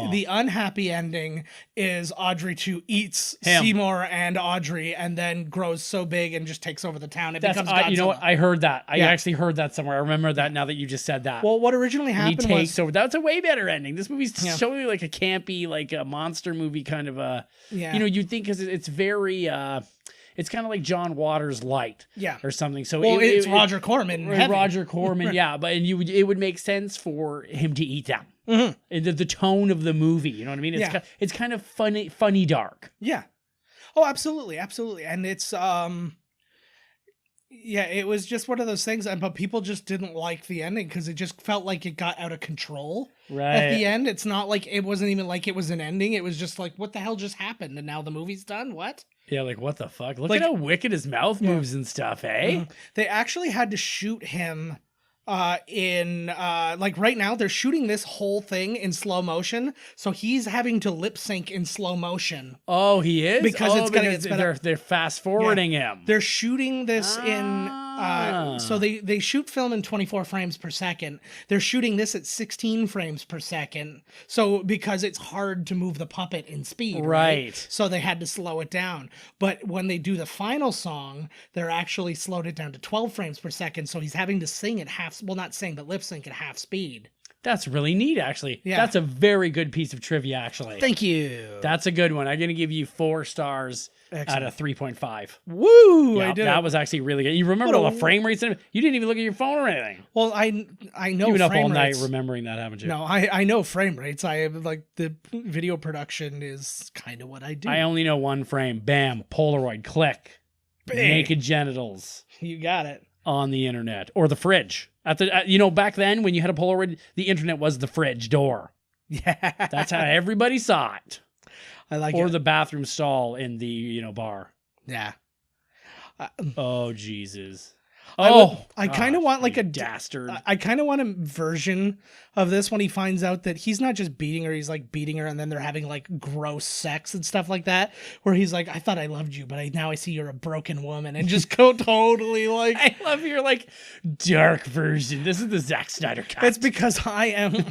The unhappy ending is Audrey II eats Him. Seymour and Audrey and then grows so big and just takes over the town. It That's becomes Godzilla. you know what? I heard that. I Yeah. actually heard that somewhere. I remember that now that you just said that. Well, what originally And he happened takes was over. That's a way better ending. This movie's Yeah. showing me like a campy, like a monster movie kind of a. Yeah. You know, you'd think because it's very. It's kind of like John Waters light. Yeah. Or something. So Well, it's Roger Corman. Right, heavy. Roger Corman, yeah, but it would make sense for him to eat them. Mm-hmm. The tone of the movie, you know what I mean? It's kind of funny dark. Yeah. Oh, absolutely, absolutely, and it's yeah, it was just one of those things, but people just didn't like the ending because it just felt like it got out of control. Right. At the end, it's not like it wasn't even like it was an ending. It was just like, what the hell just happened? And now the movie's done. What? Yeah, like what the fuck? Look Like- at how wicked his mouth moves and stuff, eh? They actually had to shoot him in like right now they're shooting this whole thing in slow motion, so he's having to lip sync in slow motion. Oh, he is? Because it's gonna get sped they're, up. they're fast forwarding him. They're shooting this in so they shoot film in 24 frames per second. They're shooting this at 16 frames per second. So because it's hard to move the puppet in speed, Right. So they had to slow it down. But when they do the final song, they're actually slowed it down to 12 frames per second. So he's having to sing at not sing, but lip sync at half speed. That's really neat, actually. Yeah. That's a very good piece of trivia, actually. Thank you. That's a good one. I'm going to give you 4 stars out of 3.5. Woo! Yeah, I did that it. was actually really good. You remember all the frame rates? You didn't even look at your phone or anything. Well, I know You've been up frame all rates. night remembering that, haven't you? No, I know frame rates. I have like the video production is kind of what I do. I only know one frame. Bam, Polaroid, click. Bang. Naked genitals You got it. on the internet or the fridge. Back then when you had a Polaroid, the internet was the fridge door. Yeah, That's how everybody saw it. I like Or it. the bathroom stall in the bar. Yeah. Oh Jesus. I kind of want like you a dastard. I kind of want a version of this when he finds out that he's not just beating her, he's like beating her and then they're having like gross sex and stuff like that, where he's like, I thought I loved you, but now I see you're a broken woman, and just go totally like. I love your like dark version. This is the Zack Snyder cut. It's because I am.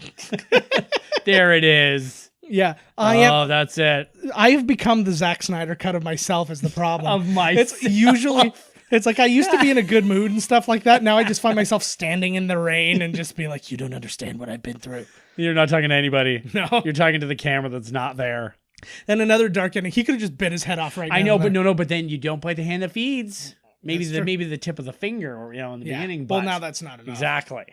There it is. Yeah, I am. Oh, that's it. I have become the Zack Snyder cut of myself is the problem. Of myself. It's usually. It's like I used to be in a good mood and stuff like that. Now I just find myself standing in the rain and just be like, you don't understand what I've been through. You're not talking to anybody. No. You're talking to the camera that's not there. And another dark ending. He could have just bit his head off right now. I know, there. but then you don't bite the hand that feeds. Maybe That's true. maybe the tip of the finger, or in the beginning. Well, But now that's not enough. exactly.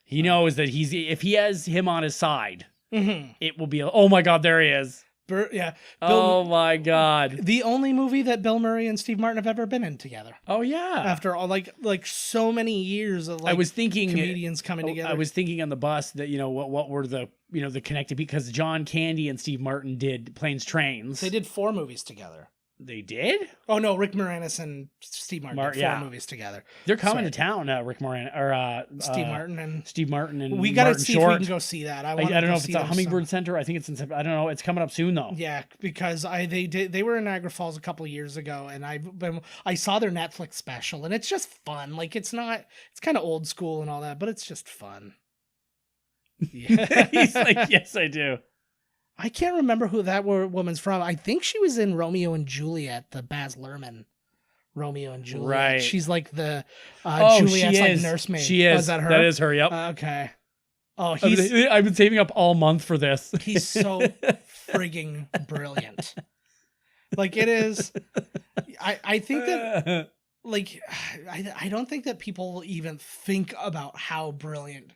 He knows that if he has him on his side, Mm-hmm. it will be. Oh my God, there he is. Yeah. Oh my God. The only movie that Bill Murray and Steve Martin have ever been in together. Oh yeah. After all, like so many years of like I was thinking comedians coming together. I was thinking on the bus that what were the the connected, because John Candy and Steve Martin did Planes, Trains. They did 4 movies together. They did? Oh no, Rick Moranis and Steve Martin did 4 yeah. movies together. They're coming Sorry. to town, Rick Moranis or Steve Martin and Steve Martin and we gotta Martin see Short. if we can go see that. I I don't know if it's a a Hummingbird Center. I think it's in. I don't know. It's coming up soon though. Yeah, because they were in Niagara Falls a couple of years ago, and I saw their Netflix special, and it's just fun. Like it's kind of old school and all that, but it's just fun. Yeah. He's like, yes, I do. I can't remember who that woman's from. I think she was in Romeo and Juliet, the Baz Luhrmann Romeo and Juliet. Right. She's like the She Juliet's like is. nursemaid. She Oh, is. is that her? That is her. Yep. Okay. Oh, I've been saving up all month for this. he's so frigging brilliant. Like it is. I think that like I don't think that people even think about how brilliant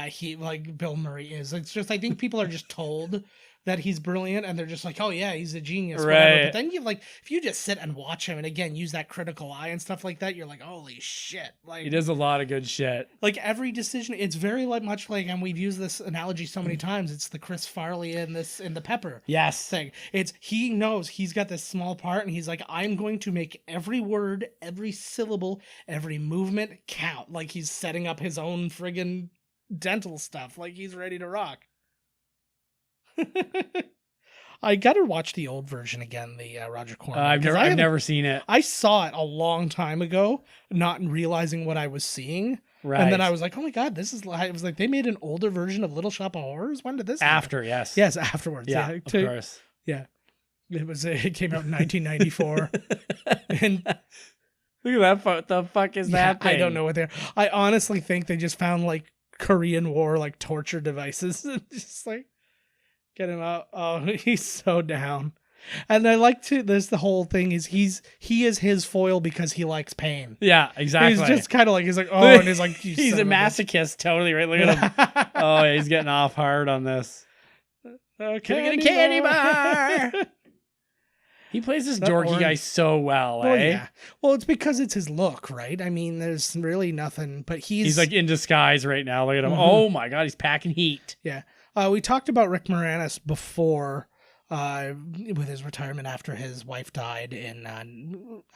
he like Bill Murray is. It's just I think people are just told that he's brilliant and they're just like, oh yeah, he's a genius, whatever. Right. But then you like if you just sit and watch him and again use that critical eye and stuff like that, you're like, holy shit. Like He does a lot of good shit. like every decision, it's very like much like, and we've used this analogy so many times, it's the Chris Farley in the Pepper Yes. thing. It's he knows he's got this small part and he's like, I'm going to make every word, every syllable, every movement count. Like he's setting up his own friggin' dental stuff. Like he's ready to rock. I gotta watch the old version again, the Roger Corman. I've never seen it. I saw it a long time ago, not realizing what I was seeing. Right. And then I was like, oh my God, this is like, I was like, they made an older version of Little Shop of Horrors? When did this happen? After, yes. Yes, afterwards. Yeah, Yeah. of course. Yeah. It came out in 1994. And Look at that. What the fuck is that thing? I don't know what they're. I honestly think they just found like Korean War, like torture devices. Just like, get him out. Oh, he's so down. And I like to, the whole thing is he is his foil because he likes pain. Yeah, exactly. He's just kind of like, he's like, oh, and he's like, he's a masochist, totally, right? Look at him. Oh, yeah, he's getting off hard on this. Can I get a candy bar? He plays this dorky guy so well, Well, eh? yeah. Well, it's because it's his look, right? I mean, there's really nothing, but he's like in disguise right now. Look at him. Mhm. Oh my God, he's packing heat. Yeah. We talked about Rick Moranis before with his retirement after his wife died in,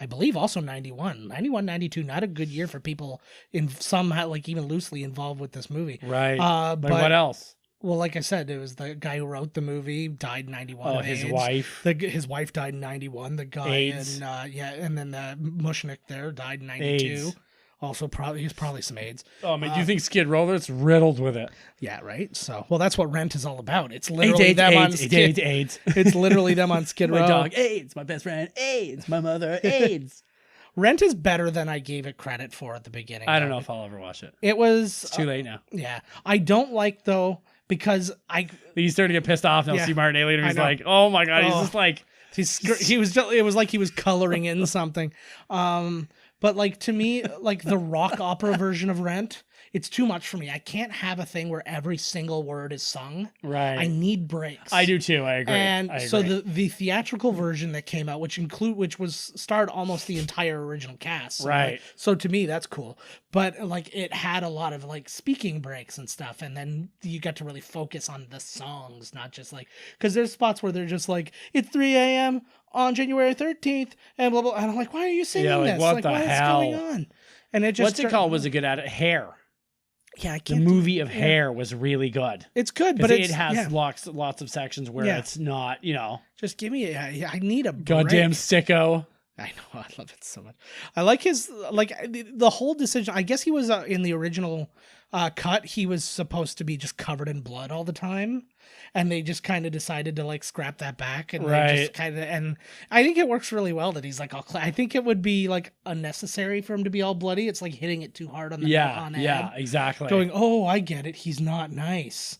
I believe, also 91, 92. Not a good year for people in somehow, like even loosely involved with this movie. Right. But what else? Well, like I said, it was the guy who wrote the movie died in 91. Oh, of his AIDS. wife. His wife died in 91. The guy AIDS. and then Mushnick there died in 92. AIDS. Also, he's probably some AIDS. Oh man, do you think Skid Row? It's riddled with it. Yeah, right. So, well, that's what Rent is all about. It's literally them on Skid. AIDS. It's literally them on Skid Row. My dog AIDS. My best friend AIDS. My mother AIDS. Rent is better than I gave it credit for at the beginning. I don't know if I'll ever watch it. It was It's too late now. Yeah, I don't like though because He's starting to get pissed off now. Yeah, See Martin later. I He's know. like, oh my God. He's Oh. just like, he was just, it was like he was coloring in something. But like to me, like the rock opera version of Rent, it's too much for me. I can't have a thing where every single word is sung. right. I need breaks. I do too. I agree. And I agree. so the theatrical version that came out, which was starred almost the entire original cast. So, Right. like, so to me, that's cool. But like it had a lot of like speaking breaks and stuff, and then you got to really focus on the songs, not just like because there's spots where they're just like it's 3 a.m. on January 13th and blah blah. And I'm like, why are you singing Yeah, like, this? what Like the what is hell? going on? And it just What's it called? Was it good at it? Hair. Yeah, I The can't. movie of Hair was really good. It's good, But but it has yeah, lots of sections where Yeah. it's not, just give me. I need a goddamn break. sicko. I know, I love it so much. I like his the whole decision. I guess he was in the original cut. He was supposed to be just covered in blood all the time, and they just kind of decided to like scrap that back and they Right. just kind of. And I think it works really well that he's like all. I think it would be like unnecessary for him to be all bloody. It's like hitting it too hard on the on Yeah, Ab. exactly. Going, oh, I get it. He's not nice.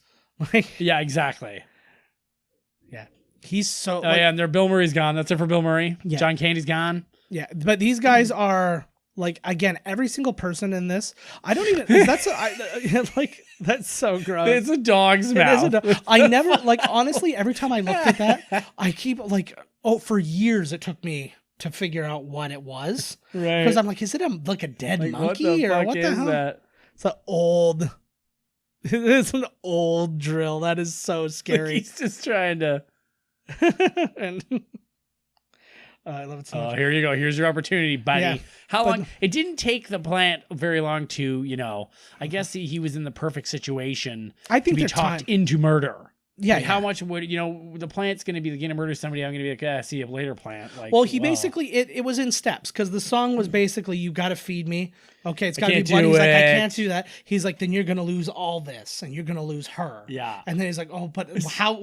Like, Yeah, exactly. yeah, he's so. Oh like, yeah, and Bill Murray's gone. That's it for Bill Murray. Yeah. John Candy's gone. Yeah, but these guys are like again, every single person in this. I don't even. That's like that's so gross. It's a dog's It mouth. is a dog. I never like honestly. Every time I looked at that, I keep like for years it took me to figure out what it was Right. because I'm like, is it like a dead Like, what monkey the or fuck what the is hell? that? It's an old. It's an old drill. That is so Like, scary. he's just trying to. And I love it so Oh, much. here you go. Here's your opportunity, buddy. Yeah, How but- long? It didn't take the plant very long to, I guess he was in the perfect situation I to think be their talked time. into murder. Yeah, Like, how yeah. much would the plant's going to be going to murder somebody? I'm going to be like, see you later, plant. Like, Well, he wow. basically it was in steps because the song was basically you got to feed me. Okay, it's got to be can't bloody. do He's like, I it. can't do that. He's like, then you're gonna lose all this, and you're gonna lose her. Yeah. And then he's like, oh, but how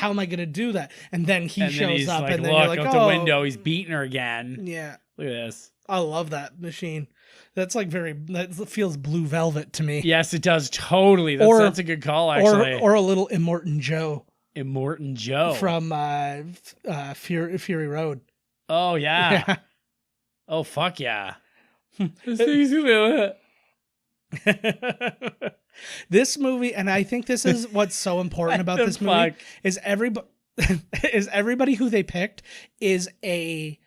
am I gonna do that? And then he And shows then he's up, like, and then look you're like, out oh, the window. He's beating her again. yeah. Look at this. I love that machine. That's like that feels Blue Velvet to me. Yes, it does totally. That's a good call, actually. Or a little Immortan Joe Immortan Joe from Fury Road. Oh yeah. Oh, fuck yeah. This movie, and I think this is what's so important about this movie, fuck? is everybody who they picked is a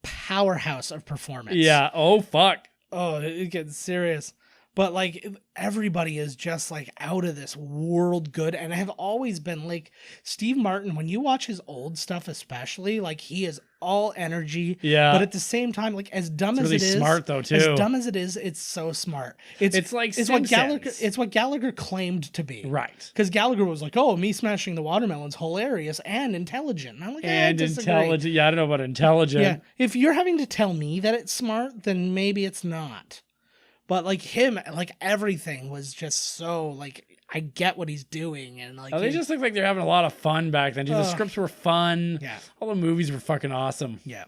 powerhouse of performance. Yeah. Oh, fuck. Oh, it gets serious. But like everybody is just like out of this world good, and have always been like Steve Martin. When you watch his old stuff, especially, like he is all energy. Yeah. But at the same time, like as dumb as really it is, smart though too. As dumb as it is, it's so smart. It's like it's what Gallagher. Simpsons. It's what Gallagher claimed to be. Right. Because Gallagher was like, "Oh, me smashing the watermelon's hilarious and intelligent." And I'm like, And I disagree. intelligent. Yeah, I don't know about intelligent. Yeah, if you're having to tell me that it's smart, then maybe it's not. But like him, like everything was just so like I get what he's doing, and like They just look like they're having a lot of fun back then. Dude, the scripts were fun. Yeah. All the movies were fucking awesome. Yeah.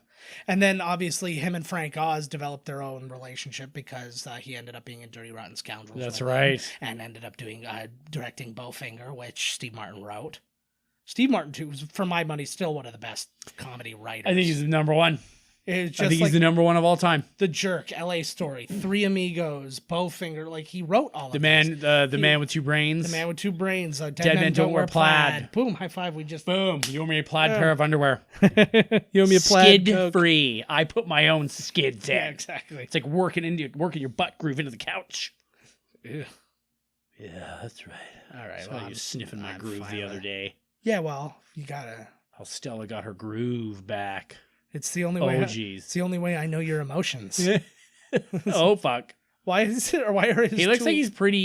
And then obviously him and Frank Oz developed their own relationship because he ended up being in Dirty Rotten Scoundrels. That's with them, right. and ended up doing directing Bowfinger, which Steve Martin wrote. Steve Martin, too, was, for my money, still one of the best comedy writers. I think he's the number one. It's I just think like he's the number one of all time. The Jerk, L.A. Story, Three Amigos, Bowfinger. Like he wrote all of The these. man, the man with two brains. The Man with Two Brains. Dead Men Don't Wear Plaid. Boom, high five. We just Boom. You owe me a plaid pair of underwear. you owe me a plaid Skid Coke. free. I put my own skids in. Yeah, exactly. It's like working your butt groove into the couch. Ew. Yeah, that's right. All right. I saw Well, you sniffing my I'm groove fine the with other it. day. Yeah, well, you gotta. How Stella got her groove back. It's the only Oh, way. jeez. It's the only way I know your emotions. Oh, fuck. Why is it? Or why are his He looks two- like he's pretty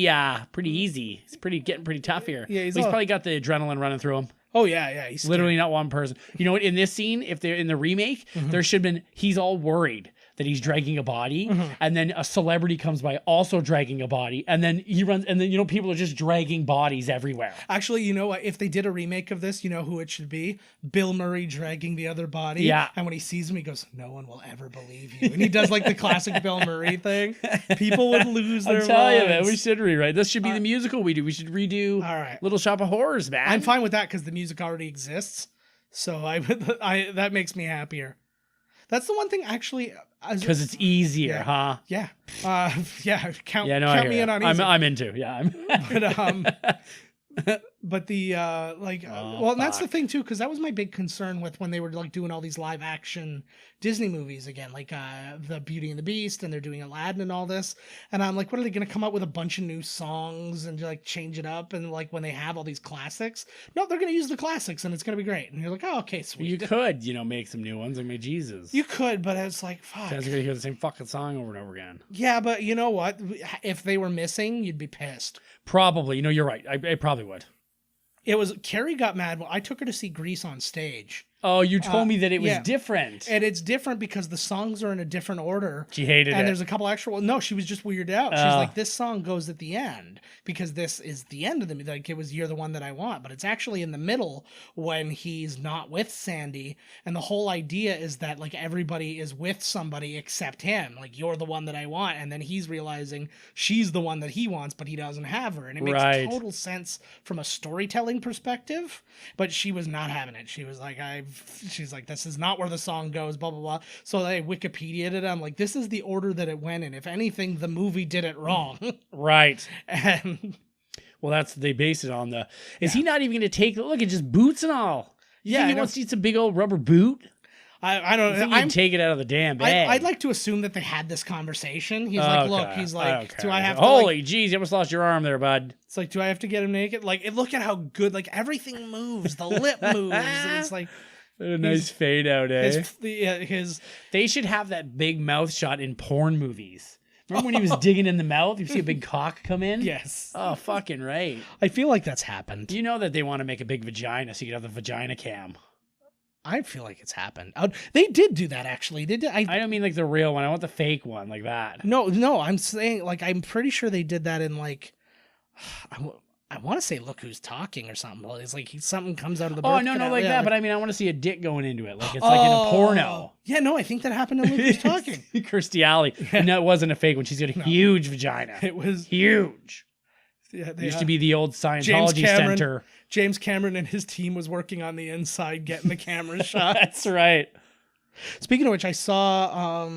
easy. He's getting pretty tough here. Yeah, he's all- probably got the adrenaline running through him. Oh yeah. He's Literally not one person. You know what? In this scene, if they're in the remake, there should have been. He's all worried that he's dragging a body, and then a celebrity comes by also dragging a body, and then he runs, and then people are just dragging bodies everywhere. Actually, you know what? If they did a remake of this, you know who it should be? Bill Murray dragging the other body. Yeah. And when he sees him, he goes, "No one will ever believe you." And he does like the classic Bill Murray thing. People would lose their I'm telling you, man, minds. we should rewrite. This should be the musical we do. We should redo All right. Little Shop of Horrors, man. I'm fine with that because the music already exists. So I that makes me happier. That's the one thing actually. Because it's easier, Yeah. huh? Yeah. Count Yeah, no, I count hear me ya. in on easy. I'm into. Yeah, But well, and that's the fuck. thing too, because that was my big concern with when they were like doing all these live action Disney movies again, like the Beauty and the Beast, and they're doing Aladdin and all this, and I'm like, what are they gonna come up with a bunch of new songs and like change it up, and like when they have all these classics, no, they're gonna use the classics and it's gonna be great, and you're like, oh, okay, sweet. You could, make some new ones. I mean, Jesus. You could, but it's like, fuck. Sounds like you're gonna hear the same fucking song over and over again. Yeah, but you know what? If they were missing, you'd be pissed. Probably. You're right. I probably would. It was Carrie got mad when I took her to see Grease on stage. Oh, you told me that it was yeah. different. And it's different because the songs are in a different order. She hated and it. there's a couple extra. Well, no, she was just weirded out. She's Oh. like, this song goes at the end because this is the end of the like it was You're the One That I Want, but it's actually in the middle when he's not with Sandy. And the whole idea is that like everybody is with somebody except him. Like you're the one that I want, and then he's realizing she's the one that he wants, but he doesn't have her. And it makes Right. total sense from a storytelling perspective. But she was not having it. She was like, she's like, this is not where the song goes, blah, blah, blah. So I Wikipedia'd it. I'm like, this is the order that it went in. If anything, the movie did it wrong. Right. And Well, they base it on the. Is he not even going to take? Look at just boots and all. You Yeah, think I he know. wants to eat some big old rubber boot. I don't I think know. he'd take it out of the damn bag. I'd like to assume that they had this conversation. He's like, look, Okay. he's like, Okay. do I have to Holy like, jeez, you almost lost your arm there, bud. it's like, do I have to get him naked? Like, look at how good, like everything moves. The lip moves. And it's like A nice fade out, eh? his They should have that big mouth shot in porn movies. Remember when he was digging in the mouth? You see a big cock come in? yes. Oh, fucking right. I feel like that's happened. You know that they want to make a big vagina so you can have the vagina cam. I feel like it's happened. They did do that actually. They did. I don't mean like the real one. I want the fake one like that. No, I'm saying like I'm pretty sure they did that in like I want to say Look Who's Talking or something. It's like something comes out of the Oh, birth no, canal. like Yeah, that. But I mean, I want to see a dick going into it. Like it's like in a porno. Yeah, no, I think that happened in Look Who's Talking. Kirstie Alley. No, it wasn't a fake one. She's got a huge vagina. It was Huge. yeah, Used to be the old James Scientology Cameron. center. James Cameron and his team was working on the inside, getting the camera shot. That's right. Speaking of which, I saw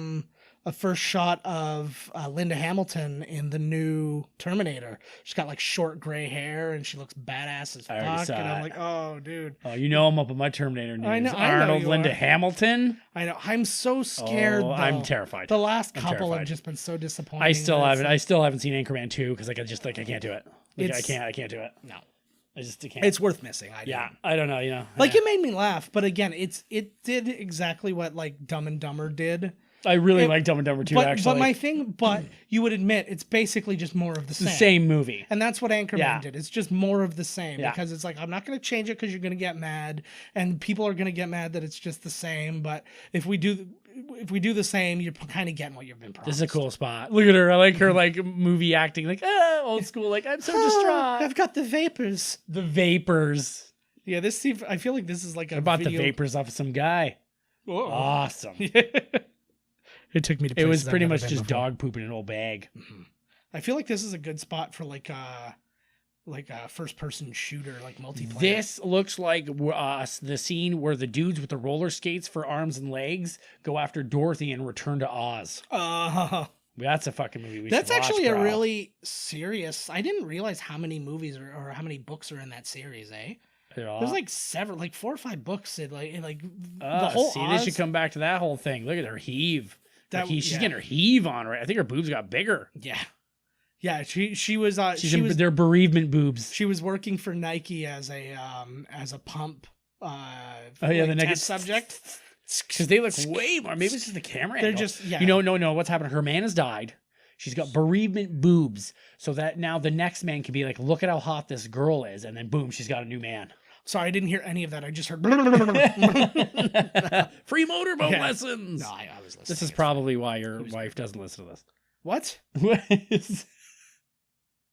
a first shot of Linda Hamilton in the new Terminator. She's got like short gray hair and she looks badass as I already fuck. saw And I'm it. like, oh, dude. Oh, you know I'm up on my Terminator news. I know Arnold, you Linda are. Hamilton. I know. I'm so scared. Oh, though. I'm terrified. The last I'm couple have terrified. just been so disappointing. I still that it's haven't. like- I still haven't seen Anchorman 2 because like I just like I can't do it. Like, It's- I can't do it. No. I can't. It's worth missing. yeah. I don't know. Like it made me laugh, but again, it did exactly what like Dumb and Dumber did. I really like Dumb and Dumber 2 actually. But you would admit it's basically just more of the It's same. the same movie. And that's what Anchorman Yeah. did. It's just more of the same Yeah. because it's like, I'm not going to change it because you're going to get mad and people are going to get mad that it's just the same. But if we do the same, you're kind of getting what you've been promised. This is a cool spot. Look at her. I like her like movie acting, like old school. Like I'm so distraught. I've got the vapors. The vapors. Yeah, I feel like this is like a I bought video. the vapors off of some guy. Whoa. Awesome. It took me to It was places I've pretty never much been just before. dog poop in an old bag. I feel like this is a good spot for like a first person shooter, like multiplayer. This looks like the scene where the dudes with the roller skates for arms and legs go after Dorothy and Return to Oz. That's a fucking movie we That's should watch, actually a bro. really serious. I didn't realize how many movies or how many books are in that series. There's like several, like 4 or 5 books. The whole. See, Oz, they should come back to that whole thing. Look at her heave. She's yeah. getting her heave on, right? I think her boobs got bigger. Yeah. She was. They're bereavement boobs. She was working for Nike as a pump. The test subject. Because they look way more. Maybe it's just the camera. They're angle. just No. What's happened? Her man has died. She's got bereavement boobs, so that now the next man can be like, look at how hot this girl is, and then boom, she's got a new man. Sorry, I didn't hear any of that. I just heard. Free motorboat Yeah. lessons. No, I was listening. This is probably why your wife doesn't listen to this. What?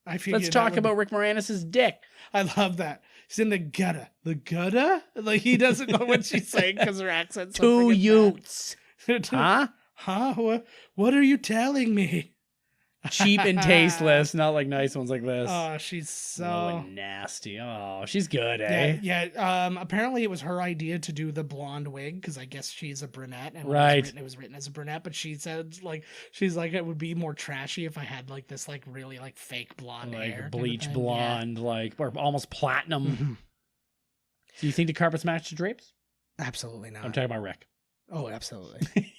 I figured Let's that talk would- about Rick Moranis' dick. I love that. She's in the gutter. The gutter? Like he doesn't know what she's saying because her accent's so Two freaking utes. bad. Huh? Huh? What are you telling me? Cheap and tasteless, not like nice ones like this. Oh, she's so Oh, nasty. Oh, she's good, eh? yeah. Apparently, it was her idea to do the blonde wig because I guess she's a brunette, and Right. it was written as a brunette. But she said she's like it would be more trashy if I had like this like really like fake blonde hair, Like kind of bleach thing. blonde, like or almost platinum. Mhm. Do you think the carpets match the drapes? Yeah. Absolutely not. I'm talking about Rick. Oh, absolutely.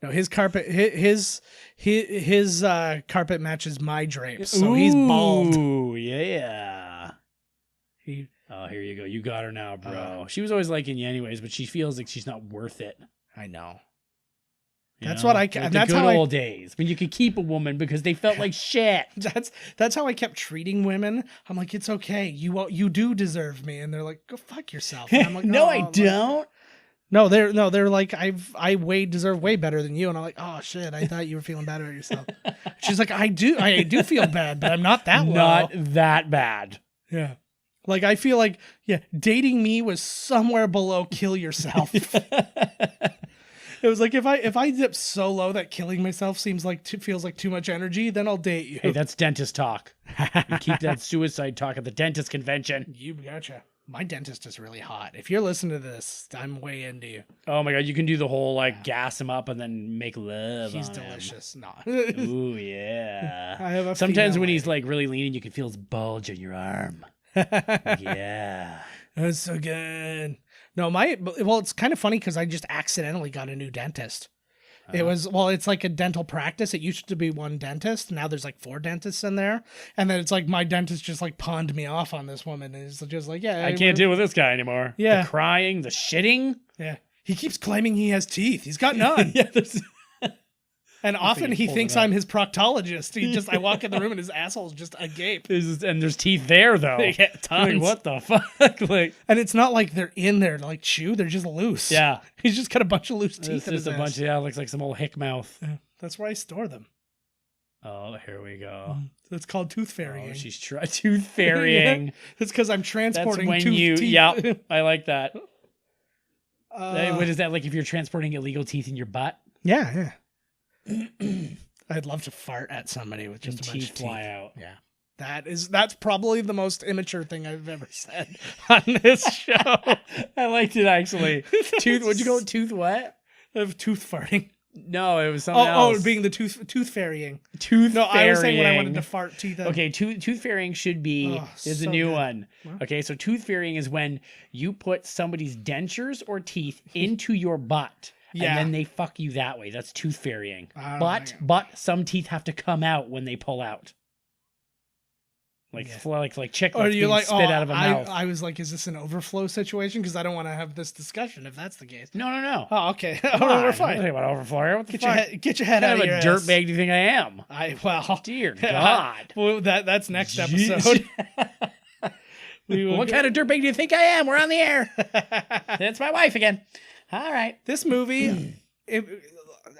No, his carpet, his carpet matches my drapes, so he's bald. Ooh, yeah. He, Oh, here you go. You got her now, bro. She was always liking you anyways, but she feels like she's not worth it. I know. You That's know? what I. Like That's the good how I. old days when you could keep a woman because they felt like shit. That's how I kept treating women. I'm like, it's okay. You do deserve me, and they're like, go fuck yourself. And I'm like, No, "Oh, I like- don't. No, they're like, I deserve way better than you, and I'm like, oh shit, I thought you were feeling bad about yourself. She's like, I do feel bad, but I'm not that low. Not that bad. Yeah. Like I feel like dating me was somewhere below kill yourself. It was like if I dip so low that killing myself feels like too much energy, then I'll date you. Hey, that's dentist talk. You keep that suicide talk at the dentist convention. You gotcha. My dentist is really hot. If you're listening to this, I'm way into you. Oh my god, you can do the whole like gas him up and then make love. He's on him. delicious. No. Ooh yeah. I have a Sometimes female when he's lady. like really leaning, you can feel his bulge on your arm. Yeah. That's so good. No, it's kind of funny because I just accidentally got a new dentist. It's like a dental practice. It used to be one dentist. Now there's like 4 dentists in there. And then it's like my dentist just like pawned me off on this woman. And it's just like, I can't deal with this guy anymore. Yeah. The crying, the shitting. Yeah. He keeps claiming he has teeth. He's got none. Yeah, there's And often he pulling thinks it up. I'm his proctologist. I walk in the room and his asshole's just agape. there's teeth there though. Yeah, tons. Like, what the fuck? Like, And it's not like they're in there to like chew. They're just loose. yeah. He's just got a bunch of loose teeth It's in his just a ass. bunch of, looks like some old hick mouth. Yeah, that's where I store them. Oh, here we go. It's called tooth fairying. Oh, she's tooth fairying. It's because I'm That's transporting when teeth. yeah, I like that. Uh, What is that, like if you're transporting illegal teeth in your butt? yeah. I'd love to fart at somebody with just And a bunch teeth of teeth. fly out. Yeah. That's probably the most immature thing I've ever said on this show. I liked it actually. What'd you go with? Tooth what? Of tooth farting. No, it was something else. Oh, being the tooth fairying. Tooth No, fairying. I was saying when I wanted to fart teeth. Okay, tooth fairying should be is a new one. Well. Okay, so tooth fairying is when you put somebody's dentures or teeth into your butt. Yeah. And then they fuck you that way. That's tooth fairying. Oh, But some teeth have to come out when they pull out. Like chiclets Or you being like spit out of a mouth. I was like, is this an overflow situation? Because I don't want to have this discussion if that's the case. No. Oh, okay. Come Oh, on, we're fine. What about overflow? What the fuck? Get your head What out kind of of your a ass. dirtbag do you think I am? Dear God. Well, that's next Jeez. episode. What kind of dirtbag do you think I am? We're on the air. That's my wife again. All right. This movie,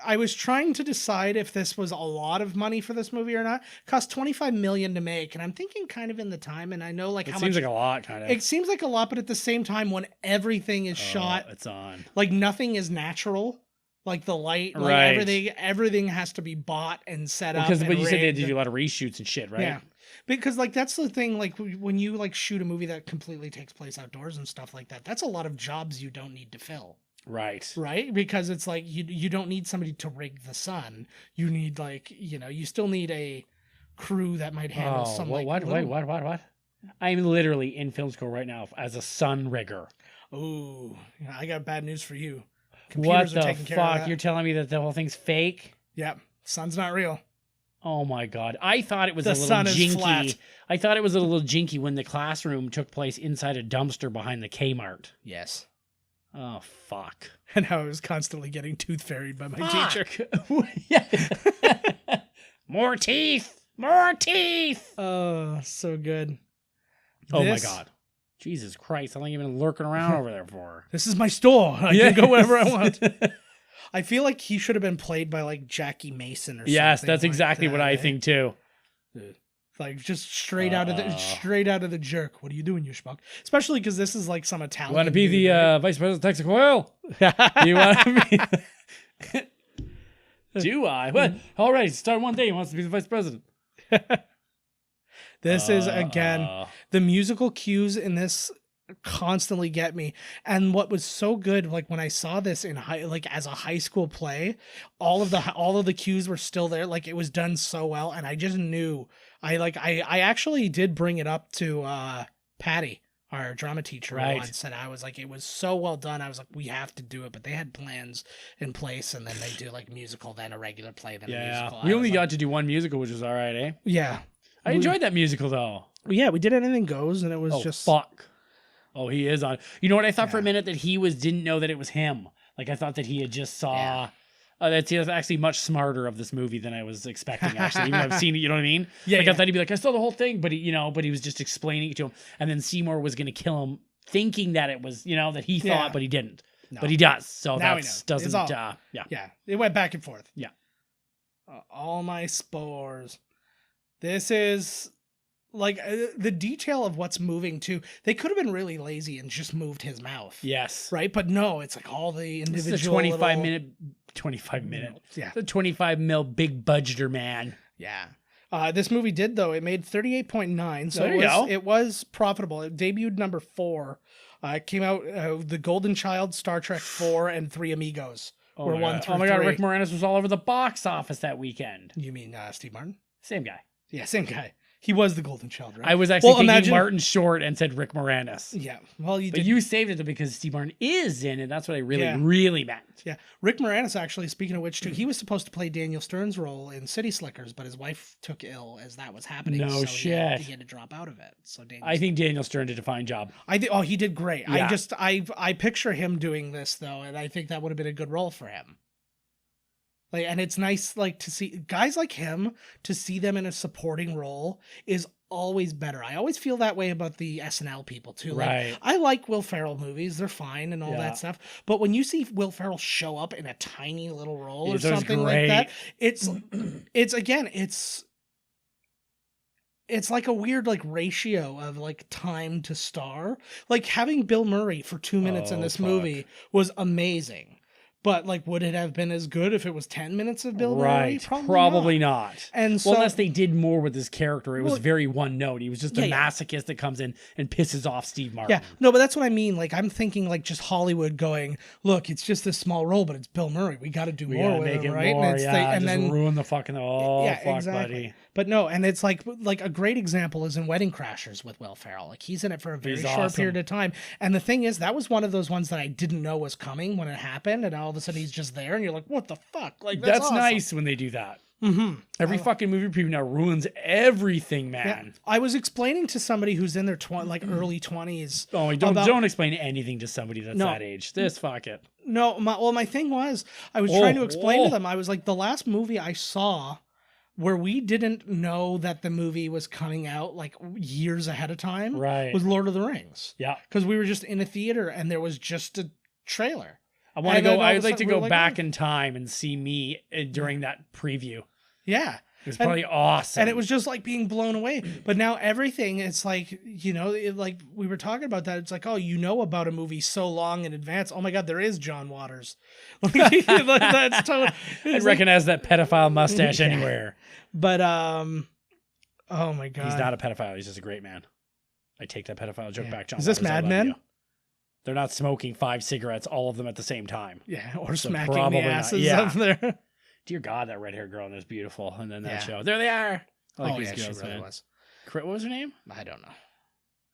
I was trying to decide if this was a lot of money for this movie or not. It cost $25 million to make, and I'm thinking kind of in the time, and I know like how Seems much like a lot, kind of. it seems like a lot, but at the same time, when everything is shot, It's on. like nothing is natural. Like the light, like Right. everything has to be bought and set up. Because and you said they rigged. did a lot of reshoots and shit, right? Yeah. Because like that's the thing, like when you like shoot a movie that completely takes place outdoors and stuff like that, that's a lot of jobs you don't need to fill. Right. Right? Because it's like you don't need somebody to rig the sun. You need like, you still need a crew that might handle some like what? I'm literally in film school right now as a sun rigger. Oh, I got bad news for you. What Computers the are taking care of fuck? that. You're telling me that the whole thing's fake? Yep. Sun's not real. Oh my god. I thought it was The a little sun is jinky. flat. I thought it was a little jinky when the classroom took place inside a dumpster behind the Kmart. Yes. Oh fuck. And how I was constantly getting tooth fairied by my teacher. Yeah. More teeth. Oh, so good. Oh This- my god. Jesus Christ. How long have you been lurking around over there for? This is my store. I can go wherever I want. I feel like he should have been played by like Jackie Mason or something. Yes, that's like exactly what that, I eh? think too. Like just straight out of the jerk. What are you doing, you schmuck? Especially because this is like some Italian. You want to be dude, the right? vice president of Texas Oil? You want to be? Do I? What? All right, start one day. He wants to be the vice president. This is again the musical cues in this constantly get me. And what was so good, like when I saw this in as a high school play, all of the cues were still there. Like it was done so well, and I just knew. I actually did bring it up to Patty, our drama teacher, once, and I was like, it was so well done. I was like, we have to do it, but they had plans in place, and then they do like musical, then a regular play, then a musical. We only got to do one musical, which was all right, eh? Yeah. I enjoyed that musical though. Yeah, we did Anything Goes, and it was just fuck. Oh, he is on. You know what? I thought for a minute that he didn't know that it was him. Like I thought that he had just saw. Yeah. That's actually much smarter of this movie than I was expecting. Actually, even though I've seen it, you know what I mean? Yeah. Like I thought he'd be like, I saw the whole thing, but he was just explaining it to him, and then Seymour was going to kill him, thinking that it was, that he thought, but he didn't. No. But he does. So Now we that know. doesn't. It's all- Yeah. It went back and forth. Yeah. All my spores. This is like the detail of what's moving too. They could have been really lazy and just moved his mouth. Yes. Right, but no, it's like all the individual. This is a 25 minute. Yeah. The 25 mil big budgeter, man. Yeah. This movie did though. It made 38.9, so There you go. it was profitable. It debuted number 4. It came out The Golden Child, Star Trek 4, and Three Amigos were 1 through 3. Oh my god, Rick Moranis was all over the box office that weekend. You mean Steve Martin? Same guy. Yeah, same guy. He was the Golden Child, right? I was actually thinking Martin Short and said Rick Moranis. Yeah. Well, But you saved it because Steve Martin is in it. That's what I really meant. Yeah. Rick Moranis, actually, speaking of which, too, he was supposed to play Daniel Stern's role in City Slickers, but his wife took ill as that was happening. No so shit. He had to drop out of it. So I think Daniel Stern did a fine job. he did great. Yeah. I picture him doing this, though, and I think that would have been a good role for him. Like, and it's nice, like, to see guys like him, to see them in a supporting role is always better. I always feel that way about the SNL people too. Like, Right. I like Will Ferrell movies; they're fine and all Yeah. that stuff. But when you see Will Ferrell show up in a tiny little role or It was something great. like that, it's like a weird like ratio of like time to star. Like having Bill Murray for 2 minutes in Oh, this fuck. movie was amazing. But like, would it have been as good if it was 10 minutes of Bill Murray? Right. Probably not. And so, well, unless they did more with his character. It was Well, very one note. He was just a masochist that comes in and pisses off Steve Martin. yeah, no, but that's what I mean. Like, I'm thinking like just Hollywood going, look, it's just this small role, but it's Bill Murray. We got to do more with him, right? More, And, it's and just then ruin the fucking fuck, exactly. buddy. But no, and it's like a great example is in Wedding Crashers with Will Ferrell. Like, he's in it for a very short period of time. And the thing is, that was one of those ones that I didn't know was coming when it happened, and all of a sudden he's just there, and you're like, what the fuck? Like, that's awesome. Nice when they do that. Mm-hmm. Every fucking movie preview now ruins everything, man. Yeah. I was explaining to somebody who's in their early 20s. Oh, don't explain anything to somebody that's that age. Fuck it. No, my thing was, I was trying to explain to them, I was like, the last movie I saw where we didn't know that the movie was coming out like years ahead of time was Lord of the Rings. Yeah. Because we were just in a theater and there was just a trailer. I'd like to go back in time and see me during that preview. Yeah. It was probably awesome. And it was just like being blown away. But now everything, it's like, like we were talking about that. It's like, oh, about a movie so long in advance. Oh my God, there is John Waters. That's totally. I'd recognize that pedophile mustache anywhere. But, oh my God. He's not a pedophile. He's just a great man. I take that pedophile joke back, John. Is this Mad Men? They're not smoking 5 cigarettes, all of them at the same time. Yeah, or smacking the asses up there. Dear God, that red-haired girl is beautiful. And then that show. There they are. I like these girls, she really was. What was her name? I don't know.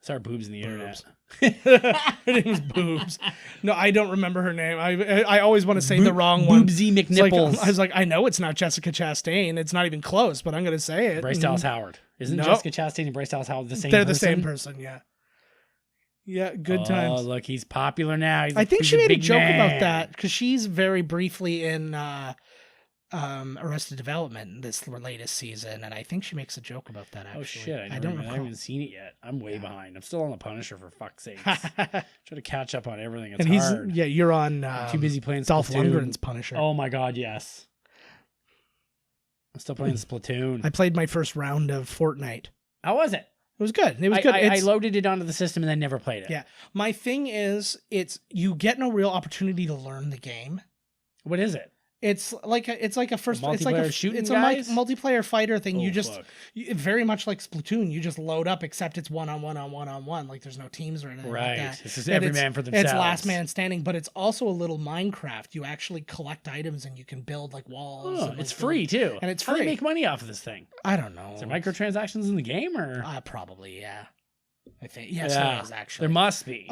It's our boobs in the internet. Her name was Boobs. No, I don't remember her name. I always want to say the wrong one. Boobsy McNipples. I was like, I know it's not Jessica Chastain. It's not even close, but I'm going to say it. Bryce Dallas Howard. Isn't Jessica Chastain and Bryce Dallas Howard the same person? They're the same person, yeah. Yeah, good times. Oh, look, he's popular now. I think she made a joke about that because she's very briefly in Arrested Development this latest season, and I think she makes a joke about that. Actually, oh shit! I haven't seen it yet. I'm way behind. I'm still on The Punisher, for fuck's sake. Try to catch up on everything. It's hard. Yeah, you're on. Too busy playing Dolph Lundgren's Punisher. Oh my God, yes. I'm still playing Splatoon. I played my first round of Fortnite. How was it? It was good. It was good. I loaded it onto the system and then never played it. Yeah. My thing is, you get no real opportunity to learn the game. What is it? It's like a first. It's like a multiplayer fighter thing. Very much like Splatoon. You just load up, except it's one on one. Like there's no teams or anything like that. This is every man for themselves. It's last man standing, but it's also a little Minecraft. You actually collect items and you can build like walls. Oh, it's free too, and it's free. How do they make money off of this thing? I don't know. Is there microtransactions in the game or? Probably, yeah. I think yes, there is actually. There must be.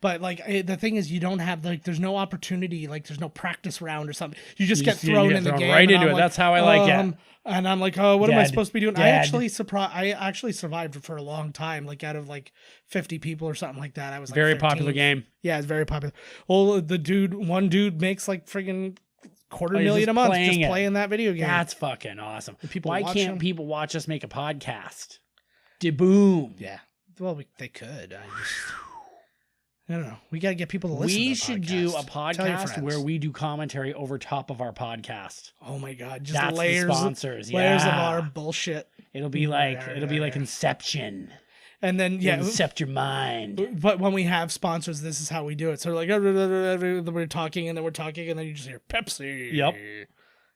But like the thing is, you don't have there's no opportunity, like there's no practice round or something. You just get thrown in the game right into it. Like, that's how I like it. And I'm like, oh, what am I supposed to be doing? I actually survived for a long time, like out of like 50 people or something like that. I was like very 13th. Popular game. Yeah, it's very popular. Well, one dude makes like friggin' $250,000 a month just playing that video game. That's fucking awesome. Why can't people watch us make a podcast? De-boom. Yeah. Well, they could. I don't know. We got to get people to listen to the podcast. We should do a podcast where we do commentary over top of our podcast. Oh my God. Just that's layers, the sponsors. Layers of our bullshit. It'll be like Inception. And then, incept your mind. But when we have sponsors, this is how we do it. So like, we're talking and then you just hear Pepsi. Yep.